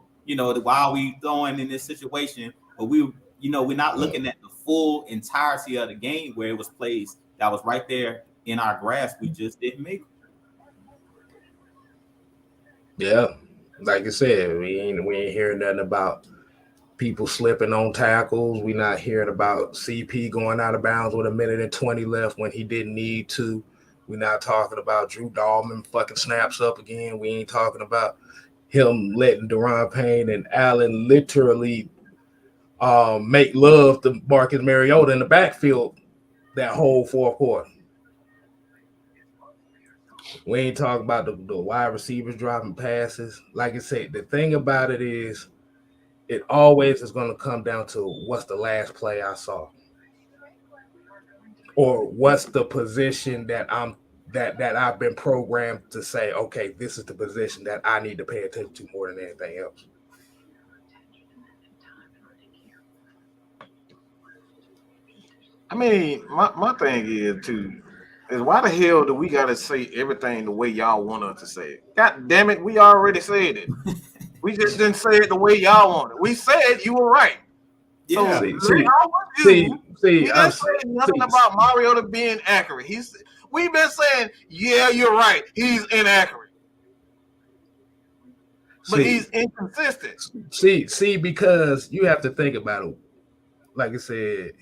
B: while we throwing in this situation, but we're not looking at the full entirety of the game where it was plays that was right there in our grasp. We just didn't make it.
A: Yeah, like I said, we ain't hearing nothing about people slipping on tackles. We're not hearing about CP going out of bounds with 1:20 left when he didn't need to. We're not talking about Drew Dahlman fucking snaps up again. We ain't talking about him letting Deron Payne and Allen literally make love to Marcus Mariota in the backfield that whole 4th quarter. We ain't talking about the wide receivers dropping passes. Like I said, the thing about it is, it always is going to come down to what's the last play I saw, or what's the position that I've been programmed to say, okay, this is the position that I need to pay attention to more than anything else.
C: I mean, my thing is too is why the hell do we gotta say everything the way y'all want us to say it? God damn it, we already said it. We just didn't say it the way y'all want it. We said you were right.
B: Yeah.
C: So
A: See,
C: he didn't say nothing about Mariota being accurate. We've been saying, yeah, you're right. He's inaccurate. But he's inconsistent.
A: See, because you have to think about it. Like I said,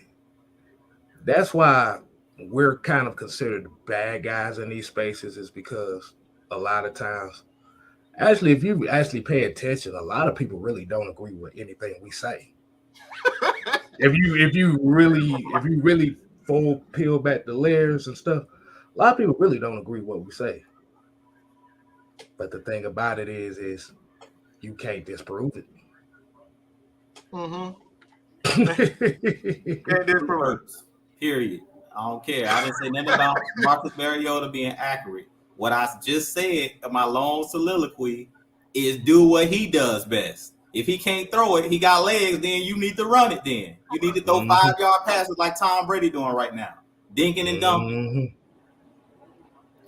A: that's why we're kind of considered bad guys in these spaces, is because a lot of times, actually, if you actually pay attention, a lot of people really don't agree with anything we say. if you really full peel back the layers and stuff, a lot of people really don't agree with what we say. But the thing about it is you can't disprove it.
C: Mm-hmm.
B: Can't disprove it. Period. I don't care. I didn't say nothing about Marcus Mariota being accurate. What I just said in my long soliloquy is do what he does best. If he can't throw it, he got legs, then you need to run it then. You need to throw 5-yard passes like Tom Brady doing right now. Dinking and dunking.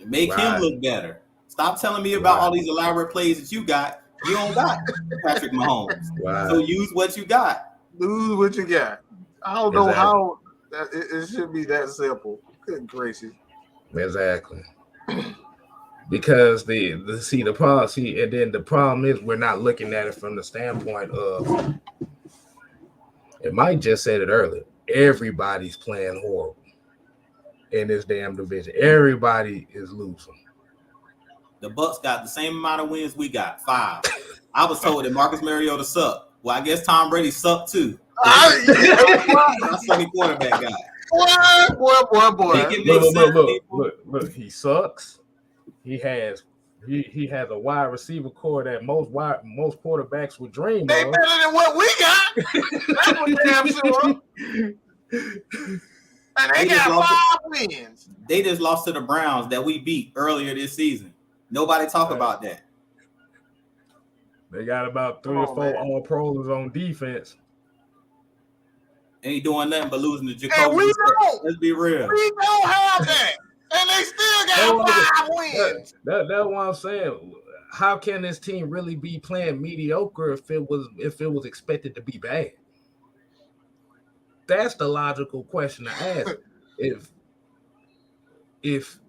B: Make him look better. Stop telling me about all these elaborate plays that you got. You don't got Patrick Mahomes. So use what you got.
C: Use what you got. I don't know how it should be that simple. Good gracious.
A: Exactly. Because the problem is we're not looking at it from the standpoint of, and Mike just said it earlier, everybody's playing horrible in this damn division. Everybody is losing.
B: The Bucs got the same amount of wins we got, 5. I was told that Marcus Mariota sucked. Well, I guess Tom Brady sucked too. That's funny quarterback guy.
C: Boy.
A: Look, he sucks. He has a wide receiver core that most quarterbacks would dream of.
C: They better than what we got. That's what damn sure. And they got 5 wins.
B: They just lost to the Browns that we beat earlier this season. Nobody talk about that.
A: They got about 3 or 4 all-pros on defense.
B: Ain't doing nothing but losing to Jacoby. Let's be real.
C: We don't have that. And they still got 5 wins.
A: That's what I'm saying. How can this team really be playing mediocre if it was expected to be bad? That's the logical question to ask. If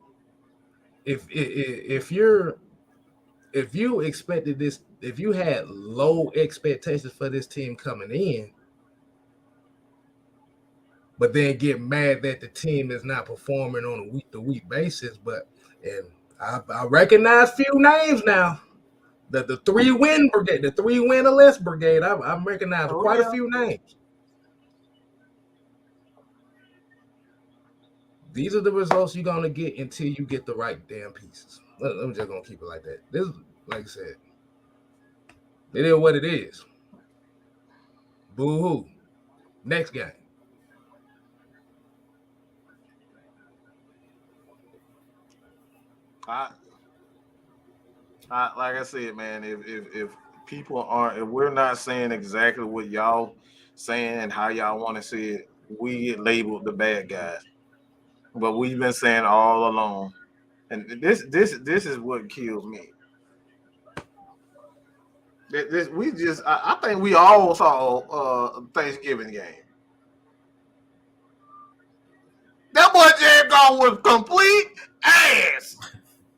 A: you expected this, if you had low expectations for this team coming in, but then get mad that the team is not performing on a week-to-week basis, and I recognize few names now. The 3-win brigade, the 3-win or less brigade, I recognize quite a few names. These are the results you're gonna get until you get the right damn pieces. I'm just gonna keep it like that. This, like I said, it is what it is. Boo-hoo. Next game.
C: Like I said, man, if people aren't, if we're not saying exactly what y'all saying and how y'all want to see it, we get labeled the bad guys. But we've been saying all along, and this is what kills me. I think we all saw Thanksgiving game. That boy Jared Goff was complete ass.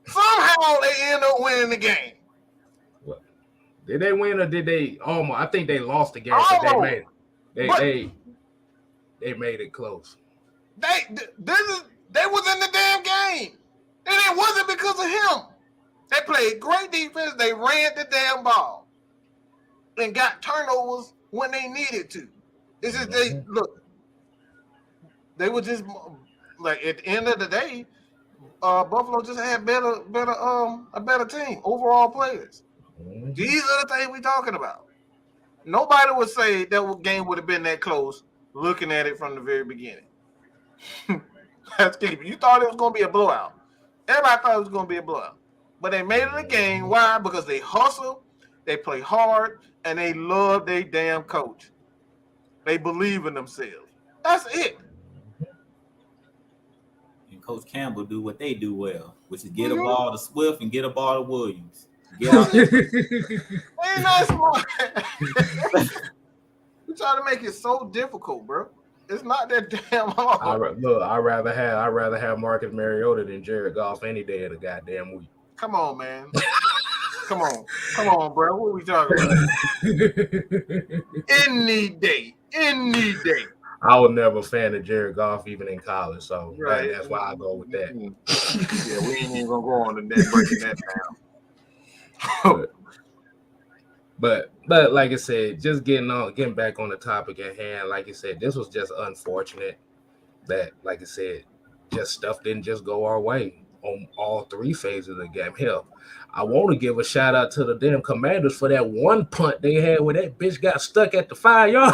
C: Somehow they end up winning the game.
A: What? Did they win or did they almost? I think they lost the game, but they made it. They made it close.
C: They was in the damn game, and it wasn't because of him. They played great defense. They ran the damn ball and got turnovers when they needed to. It's just they were just like at the end of the day, Buffalo just had a better team, overall players.
A: Mhm.
C: These are the things we talking about. Nobody would say that game would have been that close looking at it from the very beginning. That's keep. You thought it was going to be a blowout. Everybody thought it was going to be a blowout. But they made it a game. Why? Because they hustle, they play hard, and they love their damn coach. They believe in themselves. That's it.
B: And Coach Campbell do what they do well, which is get a
C: Mhm.
B: ball to Swift and get a ball to Williams. Get
C: That's
B: out.
C: it. Ain't that smart? You try to make it so difficult, bro. It's not that damn hard.
A: I'd rather have Marcus Mariota than Jared Goff any day of the goddamn week.
C: Come on, man. Come on, bro. What are we talking about? Any day.
A: I was never a fan of Jared Goff even in college, so
C: Right.
A: that's why I go with that.
C: Yeah, we ain't even gonna go on and then breaking that down.
A: But like I said, just getting back on the topic at hand, like I said, this was just unfortunate that, like I said, just stuff didn't just go our way on all three phases of the game. Hell, I want to give a shout out to the damn Commanders for that one punt they had where that bitch got stuck at the 5-yard line.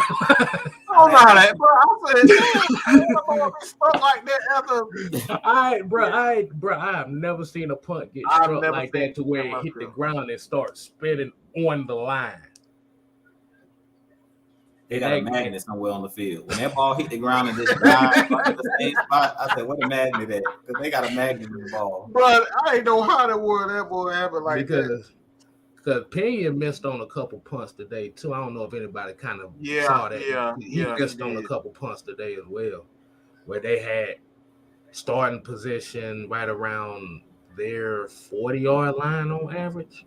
C: I don't know how that, bro. I said, damn, I don't know if stuff like that ever.
A: I have never seen a punt get struck like that to where it hit the ground and start spinning on the line.
B: They got a magnet somewhere on the field. When that ball hit the ground and just died in the same spot, I said, "What a magnet at?" Because they got a magnet in the ball.
C: But I ain't know how that boy happened like that.
A: Because Pinion missed on a couple punts today too. I don't know if anybody kind of saw that. He missed on a couple punts today as well, where they had starting position right around their 40-yard line on average.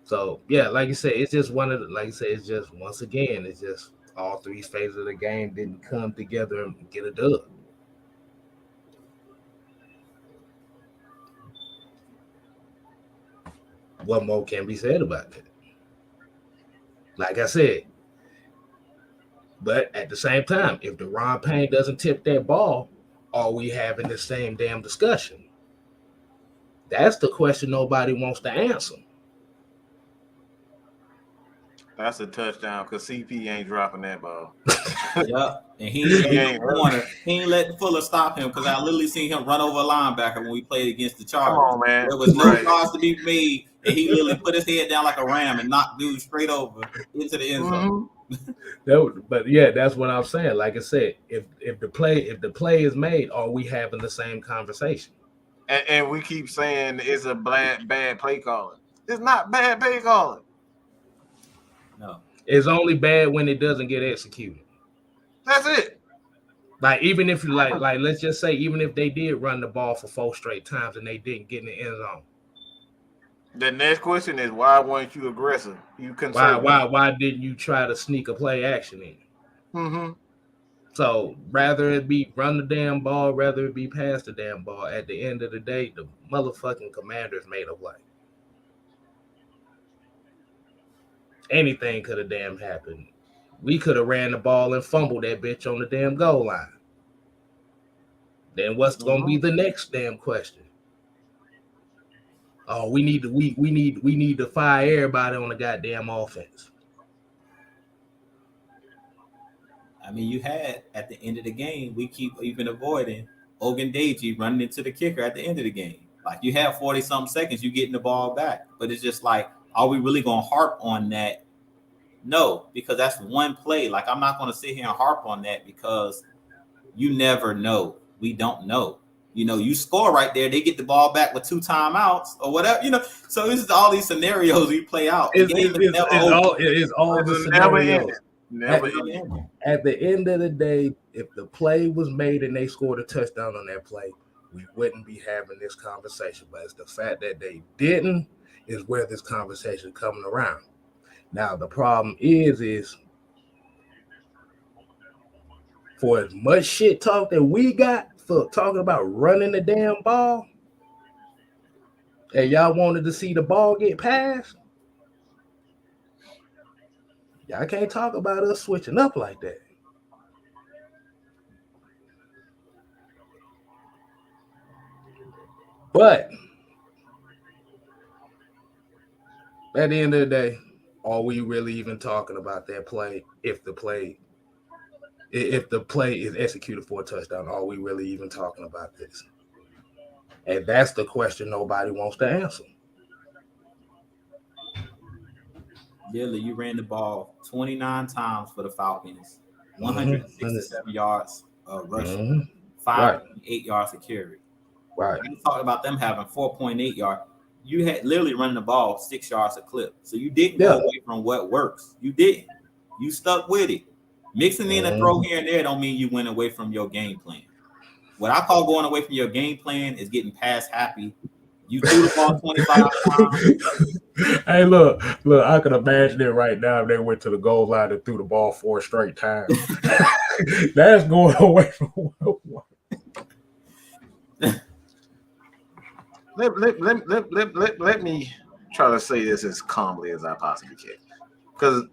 A: So yeah, like you said, it's just it's just once again, it's just all three phases of the game didn't come together and get a dub. What more can be said about that? Like I said, but at the same time, if Deron Payne doesn't tip that ball, are we having the same damn discussion? That's the question nobody wants to answer.
C: That's a touchdown because CP ain't dropping that ball.
B: Yep, and he ain't let Fuller stop him because I literally seen him run over a linebacker when we played against the Chargers.
C: Come on, man.
B: There was no cause to be made, and he literally put his head down like a ram and knocked dude straight over into the end zone.
A: But yeah, that's what I'm saying. Like I said, if the play is made, are we having the same conversation?
C: And we keep saying it's a bad play calling. It's not bad play calling.
B: No,
A: it's only bad when it doesn't get executed.
C: That's it.
A: Like even if you like let's just say even if they did run the ball for 4 straight times and they didn't get in the end zone.
C: The next question is why weren't you aggressive? You
A: why didn't you try to sneak a play action in?
C: Mm-hmm.
A: So rather it be run the damn ball, rather it be pass the damn ball. At the end of the day, the motherfucking Commanders made a play. Anything could have damn happened. We could have ran the ball and fumbled that bitch on the damn goal line. Then what's going to be the next damn question? Oh, we need to fire everybody on the goddamn offense.
B: I mean, you had at the end of the game, we keep even avoiding Ogundeji running into the kicker at the end of the game. Like you have 40-something seconds, you getting the ball back. But it's just like, are we really going to harp on that? No, because that's one play. Like I'm not going to sit here and harp on that because you never know. We don't know. You know, you score right there, they get the ball back with 2 timeouts or whatever. You know, so this is all these scenarios we play out.
A: It's all the scenarios.
C: Never
A: At the end of the day, if the play was made and they scored a touchdown on that play, we wouldn't be having this conversation. But it's the fact that they didn't is where this conversation coming around. Now the problem is for as much shit talk that we got for talking about running the damn ball, and y'all wanted to see the ball get passed, y'all can't talk about us switching up like that. But at the end of the day, are we really even talking about that play? If the play is executed for a touchdown, are we really even talking about this? And that's the question nobody wants to answer.
B: Literally, you ran the ball 29 times for the Falcons, 167 yards rushing, 5.8 yards a carry.
A: Right.
B: You talked about them having 4.8 yards. You had literally running the ball 6 yards a clip. So you didn't go away from what works. You didn't. You stuck with it. Mixing in a throw here and there don't mean you went away from your game plan. What I call going away from your game plan is getting past happy. You threw the ball 25 times.
A: Hey, look, I can imagine it right now if they went to the goal line and threw the ball 4 straight times. That's going away from what.
C: Let me try to say this as calmly as I possibly can, because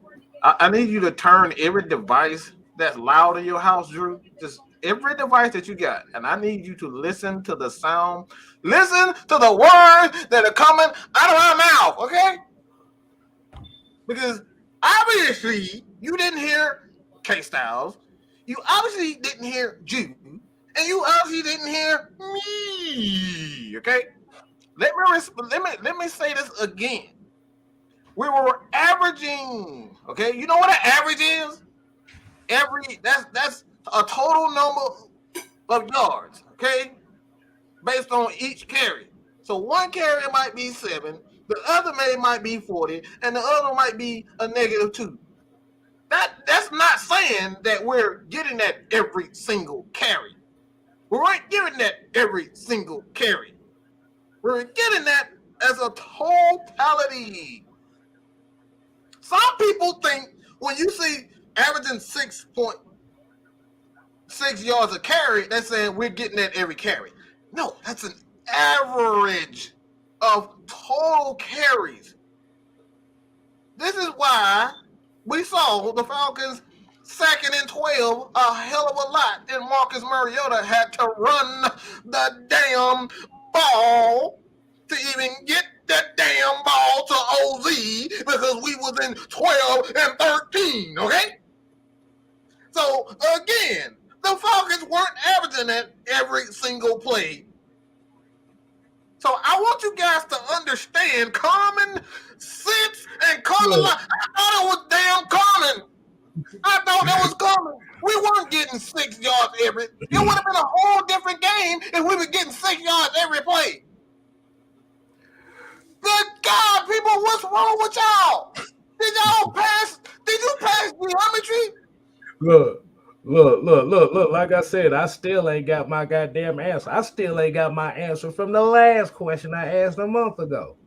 C: I need you to turn every device that's loud in your house, Drew. Just every device that you got, and I need you to listen to the sound, listen to the words that are coming out of my mouth, okay? Because obviously you didn't hear K-Styles, you obviously didn't hear Jude, and you obviously didn't hear me, okay? Let me say this again. We were averaging, okay? You know what an average is? That's a total number of yards, okay? Based on each carry. So one carry might be 7, the other might be 40, and the other might be a -2. That's not saying that we're getting that every single carry. We weren't getting that every single carry. We're getting that as a totality. Some people think when you see averaging 6.6 yards a carry, they're saying we're getting that every carry. No, that's an average of total carries. This is why we saw the Falcons 2nd and 12 a hell of a lot, and Marcus Mariota had to run the damn ball to even get that damn ball to OZ because we was in 12 and 13, okay? So, again, the Falcons weren't averaging that every single play. So, I want you guys to understand common sense and common life. I thought it was damn common. I thought it was common. We weren't getting 6 yards every. It would have been a whole different game if we were getting 6 yards every play. Good God, people, what's wrong with y'all? Did you pass geometry?
A: Look. Like I said, I still ain't got my goddamn answer. I still ain't got my answer from the last question I asked a month ago.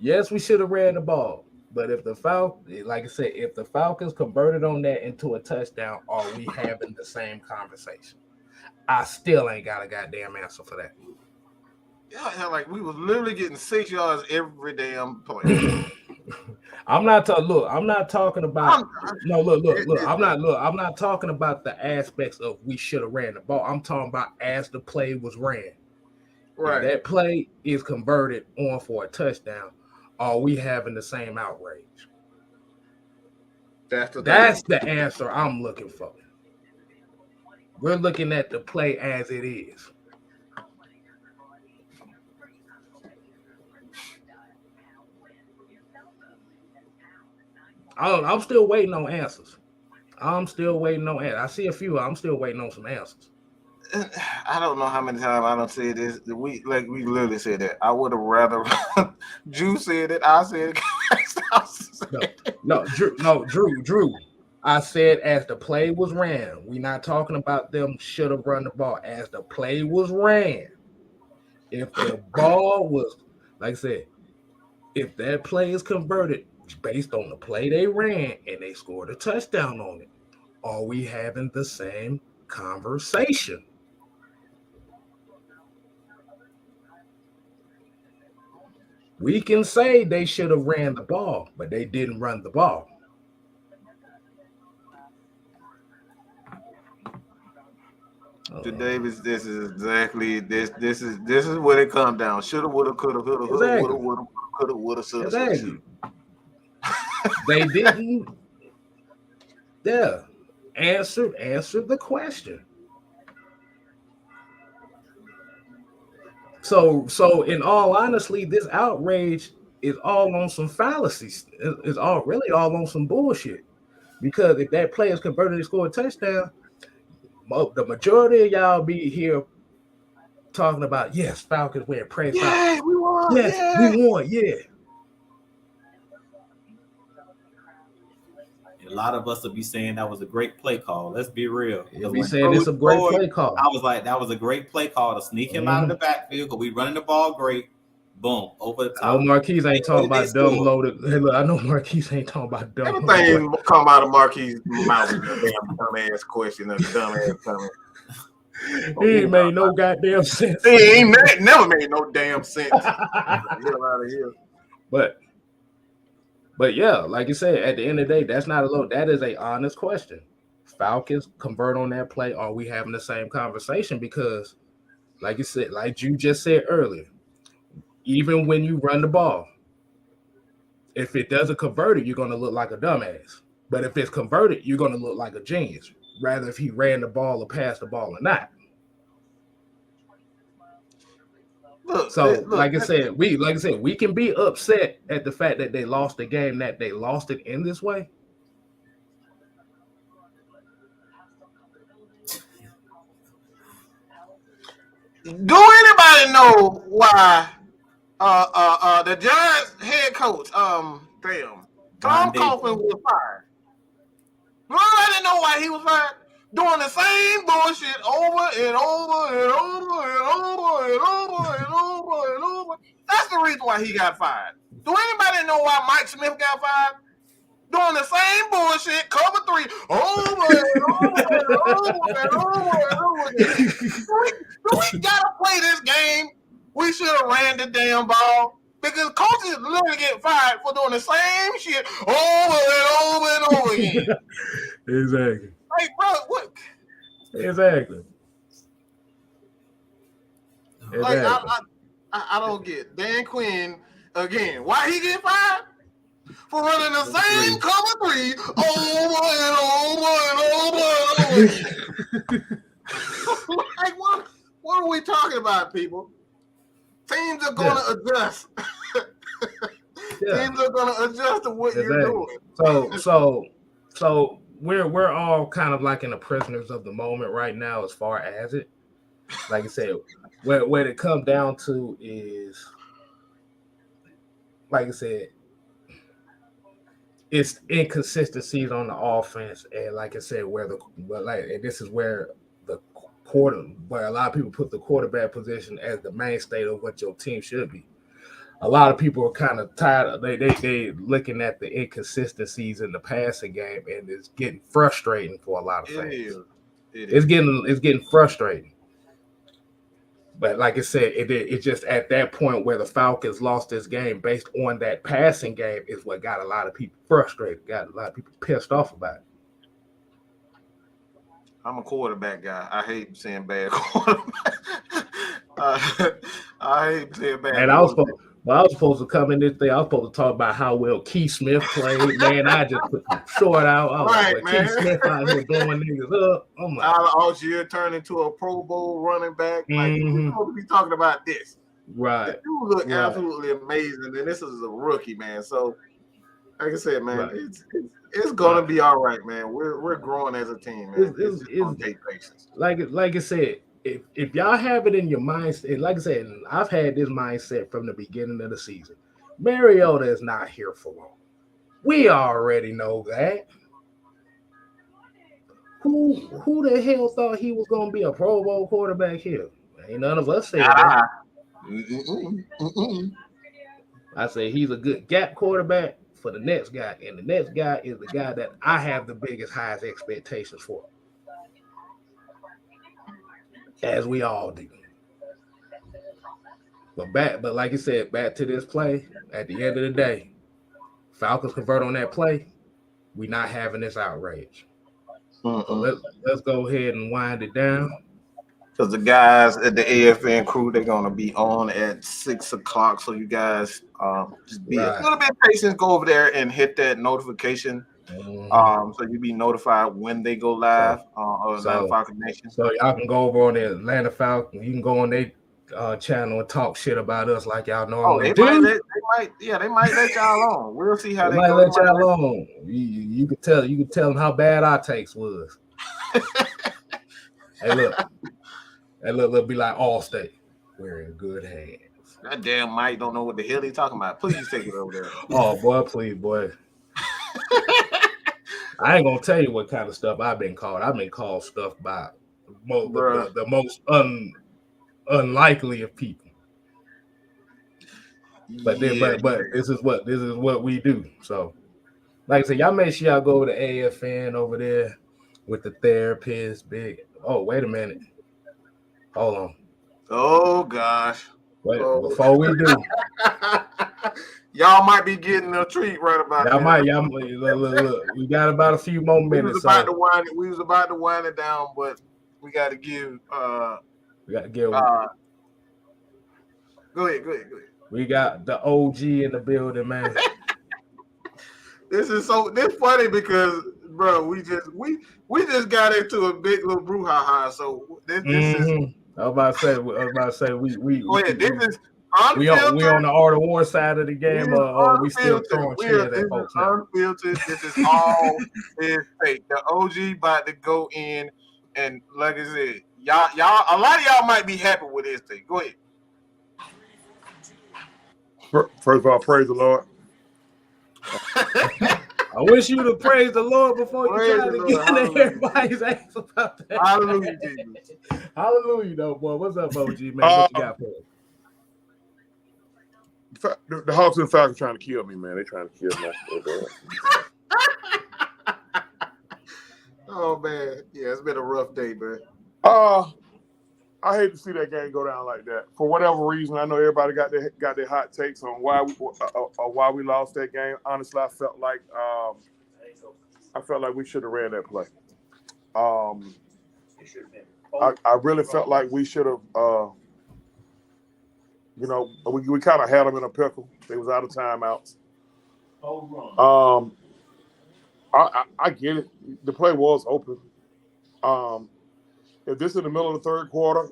A: Yes, we should have ran the ball. But if the Falcons converted on that into a touchdown, are we having the same conversation? I still ain't got a goddamn answer for that.
C: Yeah, like we was literally getting 6 yards every damn play.
A: I'm not talking about I'm not talking about the aspects of we should have ran the ball. I'm talking about as the play was ran. Right. If that play is converted on for a touchdown, are we having the same outrage? That's the answer I'm looking for. We're looking at the play as it is. I'm still waiting on answers. I see a few. I'm still waiting on some answers.
C: I don't know how many times I don't say this. We literally said that. I would have rather Drew said it. I said it. Drew. I said as the play was ran. We're not talking about them should have run the ball. As the play was ran. If the ball was, like I said, if that play is converted based on the play they ran and they scored a touchdown on it, are we having the same conversation? We can say they should have ran the ball, but they didn't run the ball. To Davis, this is exactly this. This is where it comes down. Shoulda, woulda, coulda, woulda,
A: Exactly.
C: woulda, coulda, woulda, shoulda,
A: Exactly.
C: shoulda.
A: They didn't. Yeah. Answer the question. So in all honesty, this outrage is all on some fallacies. It's all really all on some bullshit. Because if that player is converted to score a touchdown, the majority of y'all be here talking about yes, Falcons win, praise Falcons.
C: Yeah, we won.
A: Yes,
C: Yeah.
A: we won. Yeah.
B: A lot of us will be saying that was a great play call. Let's be real.
A: You'll be saying it's a great play call.
B: I was like, that was a great play call to sneak him out of the backfield because we running the ball great. Boom, over the top.
A: I know Marquise ain't talking about dumb loaded. Hey, look, I know Marquise ain't talking about dumb.
C: Everything come out of Marquise' mouth is a damn dumbass question and a dumbass comment.
A: He ain't made no goddamn sense.
C: He ain't never made no damn sense. Get him out of here.
A: But yeah, like you said, at the end of the day, that's not a low. That is a honest question. Falcons convert on that play. Are we having the same conversation? Because, like you said, like you just said earlier, even when you run the ball, if it doesn't convert it, you're going to look like a dumbass. But if it's converted, you're going to look like a genius. Rather if he ran the ball or passed the ball or not. Like I said, we can be upset at the fact that they lost the game, that they lost it in this way.
C: Do anybody know why the Giants head coach, Tom Coughlin was fired? Nobody know why he was fired. Doing the same bullshit over and over and over and over and over and over and over. That's the reason why he got fired. Do anybody know why Mike Smith got fired? Doing the same bullshit, cover three, over and over and over and over and over again. Do we gotta play this game? We should have ran the damn ball. Because coaches literally get fired for doing the same shit over and over and over again.
A: Exactly.
C: Like, bro, what?
A: Exactly.
C: Like, I don't get Dan Quinn again. Why he get fired? For running the same cover three over and over and over and over again. Like, what are we talking about, people? Teams are going to adjust. Teams are going to adjust to what you're doing.
A: So we're all kind of like in the prisoners of the moment right now, as far as it. Like I said, what it comes down to is, like I said, it's inconsistencies on the offense, and like I said, this is where where a lot of people put the quarterback position as the mainstay of what your team should be. A lot of people are kind of tired. They looking at the inconsistencies in the passing game, and it's getting frustrating for a lot of fans. It's getting frustrating. But like I said, it just at that point where the Falcons lost this game based on that passing game is what got a lot of people frustrated, got a lot of people pissed off about it.
C: I'm a quarterback guy. I hate saying bad quarterback. I hate saying bad.
A: And I was supposed to come in this thing. I was supposed to talk about how well Keith Smith played. Man, I just put the short out.
C: Right, man.
A: Keith Smith out here blowing niggas up. I'm like,
C: Algier turned into a Pro Bowl running back. Like, we're supposed to be talking about this.
A: Right.
C: You look absolutely amazing, and this is a rookie, man. So, like I said, man, it's gonna be all right, man. We're growing as a team, man. It's gonna take patience.
A: Like I said, if y'all have it in your mindset, like I said, I've had this mindset from the beginning of the season. Mariota is not here for long. We already know that. Who the hell thought he was gonna be a Pro Bowl quarterback here? Ain't none of us said that. I say he's a good gap quarterback for the next guy, and the next guy is the guy that I have the highest expectations for, as we all do. But like you said, back to this play. At the end of the day, Falcons convert on that play. We not having this outrage. So let's go ahead and wind it down.
C: because the guys at the AFN crew, they're gonna be on at 6 o'clock. So you guys just be a little bit patient. Go over there and hit that notification. So you be notified when they go live on Atlanta Falcon Nation.
A: So y'all can go over on the Atlanta Falcon. You can go on their channel and talk shit about us like y'all normally do.
C: They might let y'all on. We'll see how they
A: might
C: go.
A: Let y'all on. You could tell them how bad our takes was. Hey, look, be like Allstate. We're in good hands.
C: That damn Mike don't know what the hell he talking about. Please take it over there.
A: Oh boy, please, boy. I ain't gonna tell you what kind of stuff I've been called. I've been called stuff by the most unlikely of people. But this is what we do. So, like I said, y'all make sure y'all go over to AFN over there with the therapist. Big. Oh, wait a minute. Hold on.
C: Oh gosh.
A: Wait, before we do.
C: Y'all might be getting a treat right about now.
A: Look. We got about a few more minutes.
C: We was about to wind it down, but we got to give. Go ahead.
A: We got the OG in the building, man.
C: This funny because, bro, we just got into a big little brouhaha. So this is.
A: I was about to say we.
C: Go ahead. This is.
A: We on the Art of War side of the game, or we still throwing chairs at folks now?
C: Unfiltered. This is all fake. The OG about to go in, and like I said, y'all, a lot of y'all might be happy with this thing. Go ahead.
D: First of all, praise the Lord.
A: I wish you to praise the Lord before you try to get into everybody's ass about that.
C: Hallelujah, Jesus.
A: Hallelujah, though, boy. What's up, OG, man? What you got for us?
D: The Hawks and Falcons trying to kill me, man. They trying to kill me.
C: Oh man, yeah, it's been a rough day, man.
D: I hate to see that game go down like that. For whatever reason, I know everybody got their hot takes on why we lost that game. Honestly, I felt like we should have ran that play. I really felt like we should have. We kind of had them in a pickle. They was out of timeouts. I get it. The play was open. If this is in the middle of the third quarter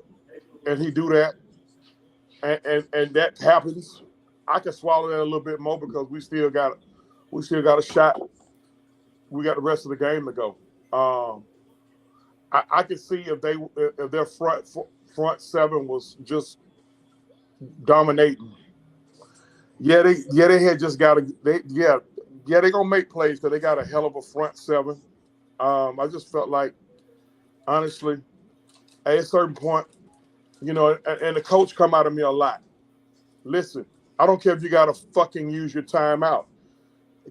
D: and he do that, and that happens, I can swallow that a little bit more because we still got a shot. We got the rest of the game to go. I could see if their front seven was just dominating. They had just got they're gonna make plays because they got a hell of a front seven. I just felt like, honestly, at a certain point, and the coach come out of me a lot. Listen, I don't care if you gotta fucking use your timeout.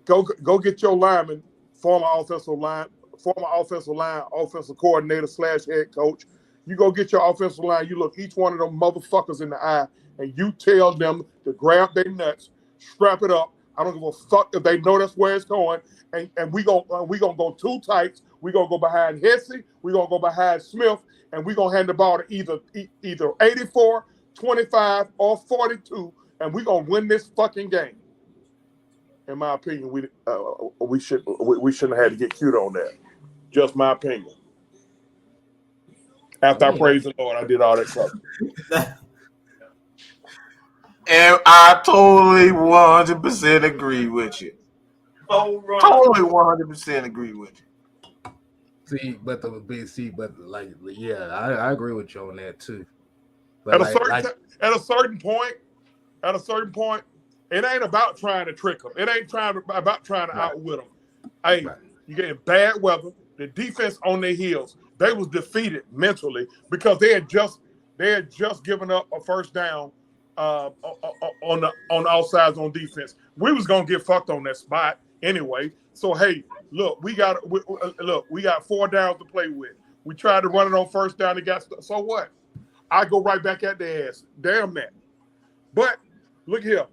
D: Go get your lineman, former offensive coordinator / head coach. You go get your offensive line. You look each one of them motherfuckers in the eye, and you tell them to grab their nuts, strap it up. I don't give a fuck if they know that's where it's going. And we gonna go two tights. We gonna go behind Hesse. We gonna go behind Smith, and we gonna hand the ball to either 84, 25, or 42, and we gonna win this fucking game. In my opinion, we shouldn't have had to get cute on that. Just my opinion. After I praised the Lord, I did all that stuff.
C: And I totally 100% agree with you. Totally 100% agree with you.
A: I agree with you on that too.
D: But at a certain point, it ain't about trying to trick them. It ain't about trying to outwit them. Hey, you getting bad weather. The defense on their heels. They was defeated mentally because they had just given up a first down on the outsides on defense. We was gonna get fucked on that spot anyway. So hey, look, we got 4 downs to play with. We tried to run it on first down. So what? I go right back at their ass. Damn that. But look here,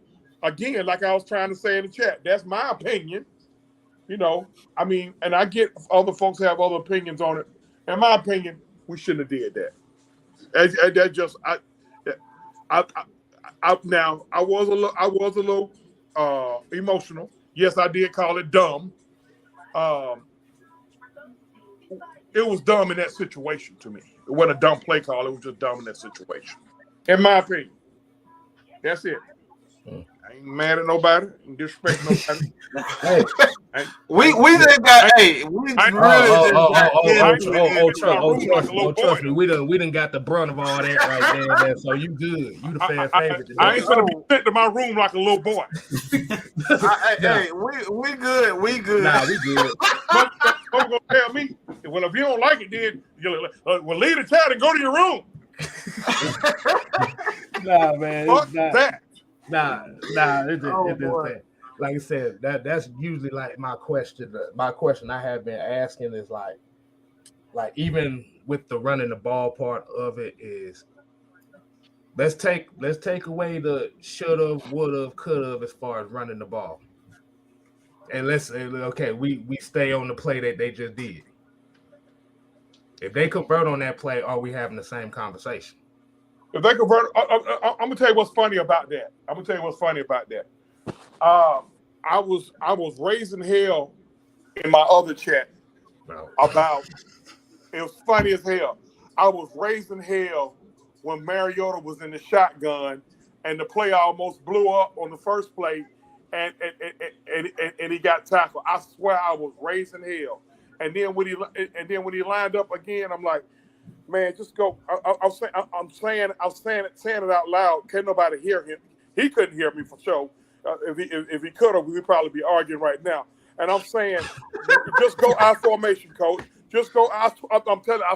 D: again, like I was trying to say in the chat, that's my opinion. I mean, and I get other folks have other opinions on it. In my opinion, we shouldn't have did that. And that just now I was a little emotional. Yes, I did call it dumb. It was dumb in that situation to me. It wasn't a dumb play call. It was just dumb in that situation. In my opinion. That's it. I ain't mad at nobody. Ain't disrespect nobody.
A: Hey,
C: we just got
A: trust me. We done got the brunt of all that right there. So you good. You the fan favorite.
D: I ain't gonna be sent to my room like a little boy.
C: Hey, we good. We good.
A: Nah, we good.
D: Don't gonna tell me. Well, if you don't like it, then well, leave the chat and go to your room.
A: Nah, man.
D: Fuck that.
A: Nah. It's that. Like I said, that's usually like my question. My question I have been asking is like even with the running the ball part of it is let's take away the shoulda, woulda, coulda as far as running the ball. And we stay on the play that they just did. If they convert on that play, are we having the same conversation?
D: If they convert, I'm gonna tell you what's funny about that. I was raising hell in my other chat about. It was funny as hell. I was raising hell when Mariota was in the shotgun and the play almost blew up on the first play, and he got tackled. I swear I was raising hell. And then when he lined up again, I'm like, man, just go. I'm saying it out loud. Can't nobody hear him. He couldn't hear me for sure. If he could have, we'd probably be arguing right now. And I'm saying, just go I formation, coach. Just go. I'm telling you, I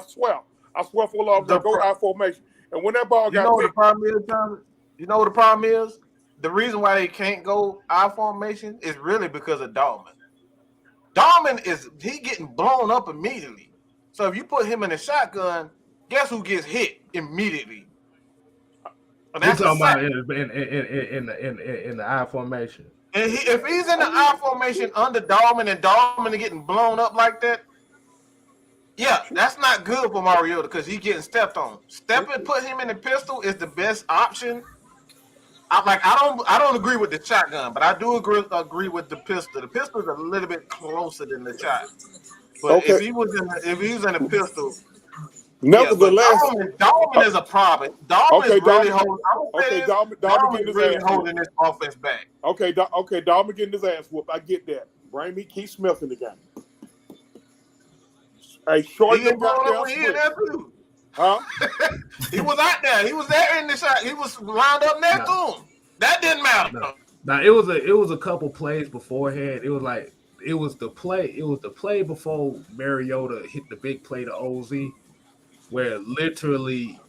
D: swear for love, go I formation. And when that ball got,
C: the problem is, Tommy? You know what the problem is? The reason why they can't go I formation is really because of Dahlman. Dahlman he getting blown up immediately. So if you put him in a shotgun, guess who gets hit immediately?
A: That's talking about in the I formation.
C: And if he's in the I formation under Dahlman and Dahlman getting blown up like that, yeah, that's not good for Mariota because he's getting stepped on. Put him in the pistol is the best option. I don't agree with the shotgun, but I do agree with the pistol. The pistol is a little bit closer than the shot. But if he was in a pistol,
D: nevertheless,
C: Dahlman is a problem. Dahlman is really holding this offense back.
D: Dahlman getting his ass whooped. I get that. Bring me Keith Smith in the game. Hey, short
C: he too.
D: Huh?
C: He was out there. He was there in the shot. He was lined up next to him. That didn't matter.
A: Now it was a couple plays beforehand. It was the play before Mariota hit the big play to OZ, where literally,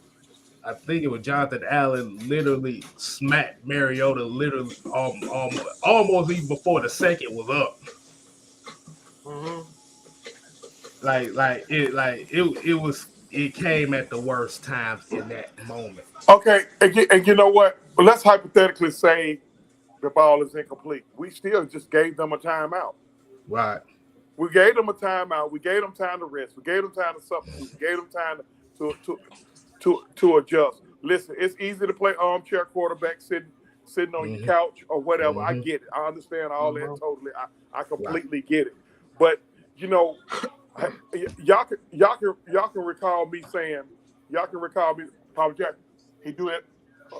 A: I think it was Jonathan Allen literally smacked Mariota literally almost even before the second was up.
C: Mm-hmm.
A: It came at the worst times in that moment.
D: Okay, and you know what? Well, let's hypothetically say the ball is incomplete. We still just gave them a timeout.
A: Right.
D: We gave them a timeout. We gave them time to rest. We gave them time to substitute. We gave them time to adjust. Listen, it's easy to play armchair quarterback sitting on your couch or whatever. I get it. I understand all that totally. I completely get it. But you know, y'all can recall me saying, Papa Jack, he do that.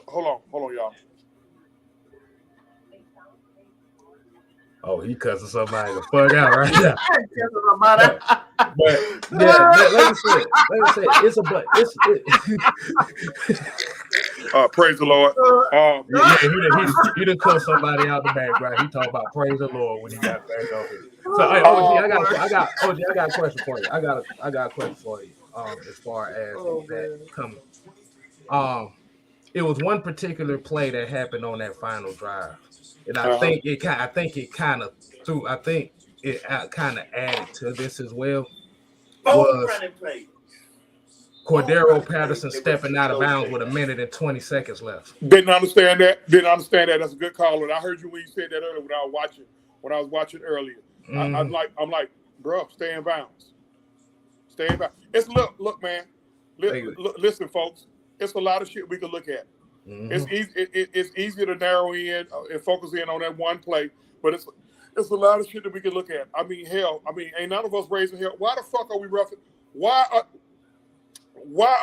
D: Hold on, y'all.
A: Oh, he cussing somebody the fuck out right now. But yeah, let me say,
D: praise the Lord.
A: He done cuss somebody out the back, right? He talking about praise the Lord when he got back over here. So, hey, OG, I got a question for you. I got a question for you. As far as that coming, it was one particular play that happened on that final drive, and I think it kind of added to this as well. Was Cordero Patterson stepping out of bounds with 1 minute and 20 seconds left?
D: Didn't understand that. That's a good call. And I heard you when you said that earlier when I was watching earlier. I'm like, bro, stay in bounds. Stay in bounds. It's look, man. Listen, folks. It's a lot of shit we can look at. Mm-hmm. It's easy. It's easier to narrow in and focus in on that one play, but it's a lot of shit that we can look at. I mean, hell. I mean, ain't none of us raising hell. Why the fuck are we roughing? Why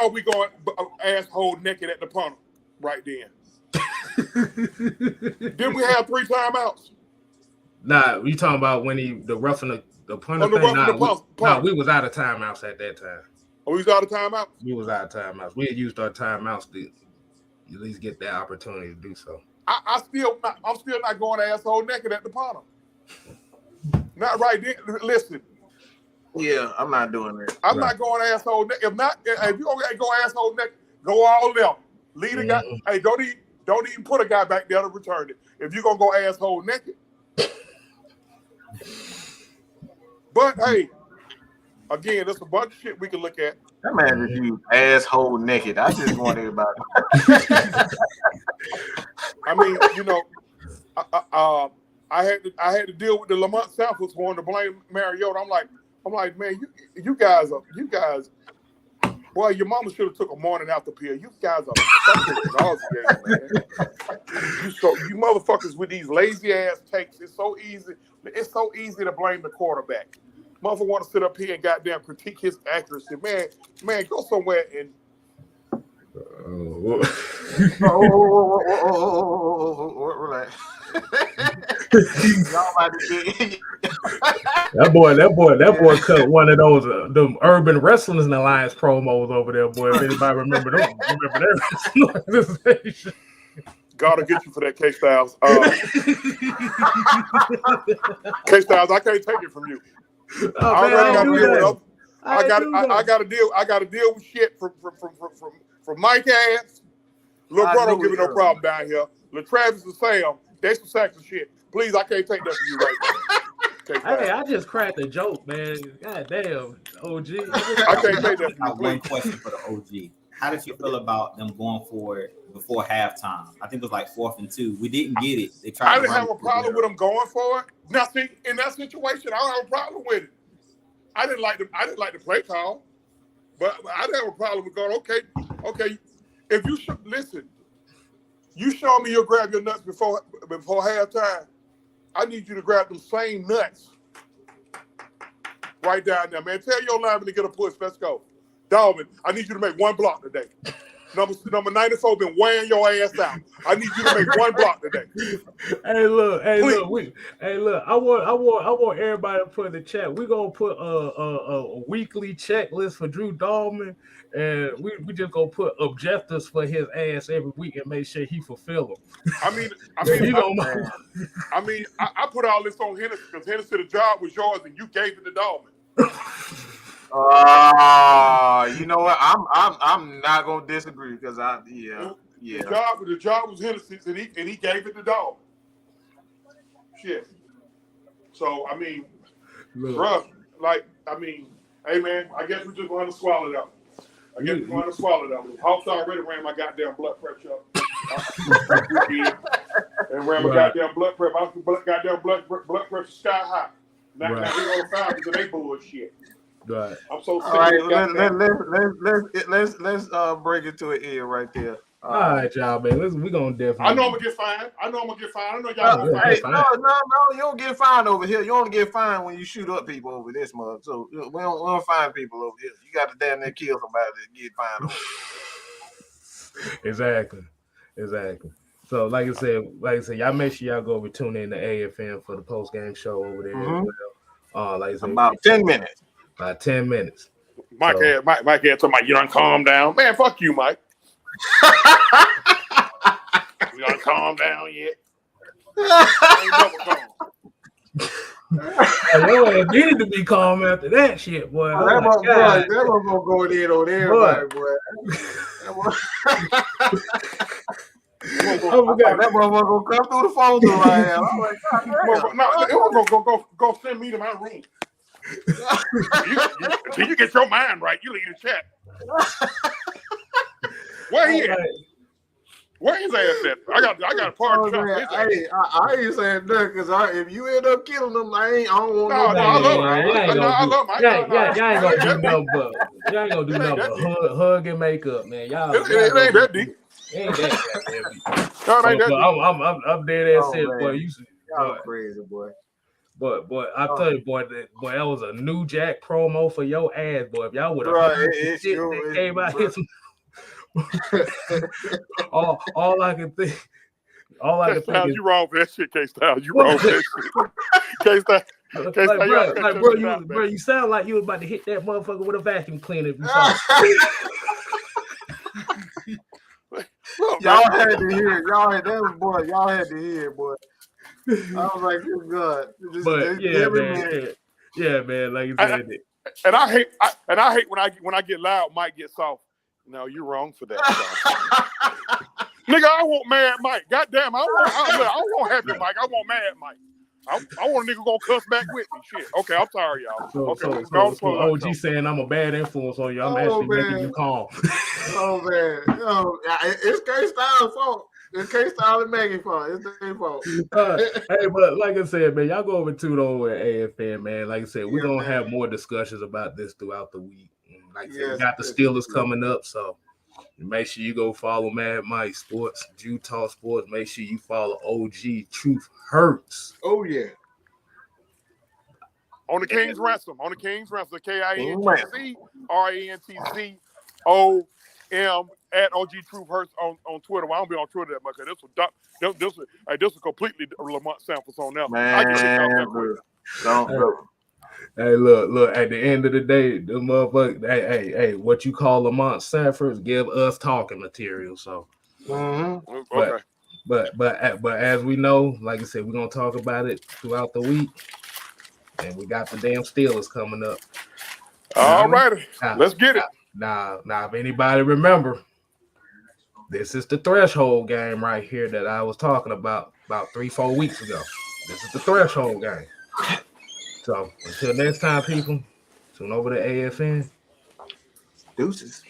D: are we going asshole naked at the punter right then? Didn't we have 3 timeouts?
A: Nah, you talking about when the roughing the punter thing? Nah, we was out of timeouts at that time.
D: Oh, we was out of timeouts?
A: We was out of timeouts. We had used our timeouts to at least get that opportunity to do so.
D: I'm still not going asshole naked at the punter. Not right then. Listen.
C: Yeah, I'm not doing that.
D: I'm not going asshole naked. If you gonna go asshole naked, go all left. Lead a guy. Hey, don't even put a guy back there to return it. If you're gonna go asshole naked. But hey, again, there's a bunch of shit we can look at.
C: That man refused asshole naked. I just want everybody.
D: I mean, I had to deal with the Lamont Sanfords wanting to blame Mariota. I'm like, man, you guys. Boy, your mama should have took a morning after pill. You guys are fucking nauseating, man. You motherfuckers with these lazy ass takes. It's so easy. It's so easy to blame the quarterback. Motherfucker want to sit up here and goddamn critique his accuracy. Man, go somewhere and.
C: Relax.
A: That boy cut one of those them Urban Wrestling Alliance promos over there, boy. If anybody remember that.
D: Gotta get you for that, K-Styles. K-Styles, I can't take it from you. I gotta deal with shit from Mike ass. Lil Bro don't give me no problem down here. Lil Travis and Sam, they some sacks of shit. Please, I can't take that from you right now.
A: Hey, I just cracked a joke, man. God damn, OG.
D: I can't take that from you.
B: One question for the OG. How did you feel about them going for it before halftime? I think it was like 4th and 2. We didn't get it.
D: I didn't have a problem with them going for it. Now, see, in that situation, I don't have a problem with it. I didn't like the play call, but I didn't have a problem with going. Okay. If you listen, you show me you'll grab your nuts before halftime. I need you to grab them same nuts right down there, man. Tell your lineman to get a push. Let's go. Dalvin, I need you to make one block today. Number 94 been wearing your ass out. I need you to make one block today.
A: Hey, look. I want everybody to put in the chat. We're gonna put a weekly checklist for Drew Dahlman, and we just gonna put objectives for his ass every week and make sure he fulfill them.
D: I put all this on Hennessy because Hennessy, the job was yours and you gave it to Dahlman.
C: You know what? I'm not gonna disagree because
D: The job was Hennessy's and he gave it to Dahlman. Shit. So I mean, bruh, hey man, I guess we're just going to swallow it up. Hawks already ran my goddamn blood pressure up. And ran my goddamn blood pressure. Goddamn blood pressure sky high. Now we gonna find because they bullshit.
A: Right.
D: I'm so sick.
C: All right, let's break it to an end right there.
A: All right, y'all, man. Listen, we gonna definitely.
D: I know I'm gonna get fined. I know y'all gonna
C: hey, no, you don't get fined over here. You only get fined when you shoot up people over this month. So we don't find people over here. You got to damn near kill somebody to get fined over.
A: Exactly. So, like I said, y'all make sure y'all go over tune in to AFM for the post game show over there as well. Like I said,
C: about 10 minutes.
A: About 10 minutes.
D: Mike had talking about you done calm down. Man, fuck you, Mike. You done calm down yet?
A: I needed to be calm after that shit, boy.
C: That one gonna go in on everybody, boy. That one gonna come through the phone door right now. I'm like,
D: no, go send me to my room. Till you get your mind right, you leave the chat. Where he at? Where his ass at? I got a part shot.
C: Hey, I ain't saying nothing because if you end up killing them, I don't want
D: No, I love him. I love him.
A: Y'all ain't gonna do nothing but hug and make up, man. Y'all,
D: it ain't that deep.
A: It ain't that deep.
D: No, it ain't that deep.
A: I'm dead ass serious, boy.
C: Y'all crazy, boy.
A: But I tell you, boy, that was a New Jack promo for your ass, boy. If y'all would have came out here, all I can think. All I can think is
D: you wrong for that shit, K-Styles. You wrong for that shit. K-Styles,
A: bro, you sound like you was about to hit that motherfucker with a vacuum cleaner if you saw
C: it. Y'all had to hear it. Y'all had to hear it, boy. I was like, good God.
A: Man, like you said.
D: And I hate when I get loud, Mike gets soft. No, you're wrong for that. Nigga, I want Mad Mike. Goddamn, I don't want Happy Mike. I want Mad Mike. I want a nigga gonna cuss back with me. Shit. Okay, I'm sorry, y'all.
A: So OG saying I'm a bad influence on you. I'm actually making you calm.
C: Oh man, it's K-Styles' fault. It's K-Style and Maggie fault. It's their fault.
A: Hey, but like I said, man, y'all go over to the AFN, man. Like I said, we're gonna have more discussions about this throughout the week. Like I said, we got the Steelers coming up, so make sure you go follow Mad Mike Sports, Utah Sports. Make sure you follow OG Truth Hurts.
C: Oh yeah.
D: On the King's Ransom. KINGZRANTZOM at OG Truth Hurts on Twitter. Well, I don't be on Twitter that much. This was completely Lamont Samples on them.
C: Man,
D: I get kicked out that quick.
A: Hey, look. At the end of the day, the motherfucker. Hey, what you call Lamont Sanford give us talking material. So,
D: okay.
A: But as we know, like I said, we're gonna talk about it throughout the week, and we got the damn Steelers coming up.
D: All righty, let's get it.
A: Now, if anybody remember, this is the threshold game right here that I was talking about 3-4 weeks ago. This is the threshold game. So until next time, people, tune over to AFN.
C: Deuces.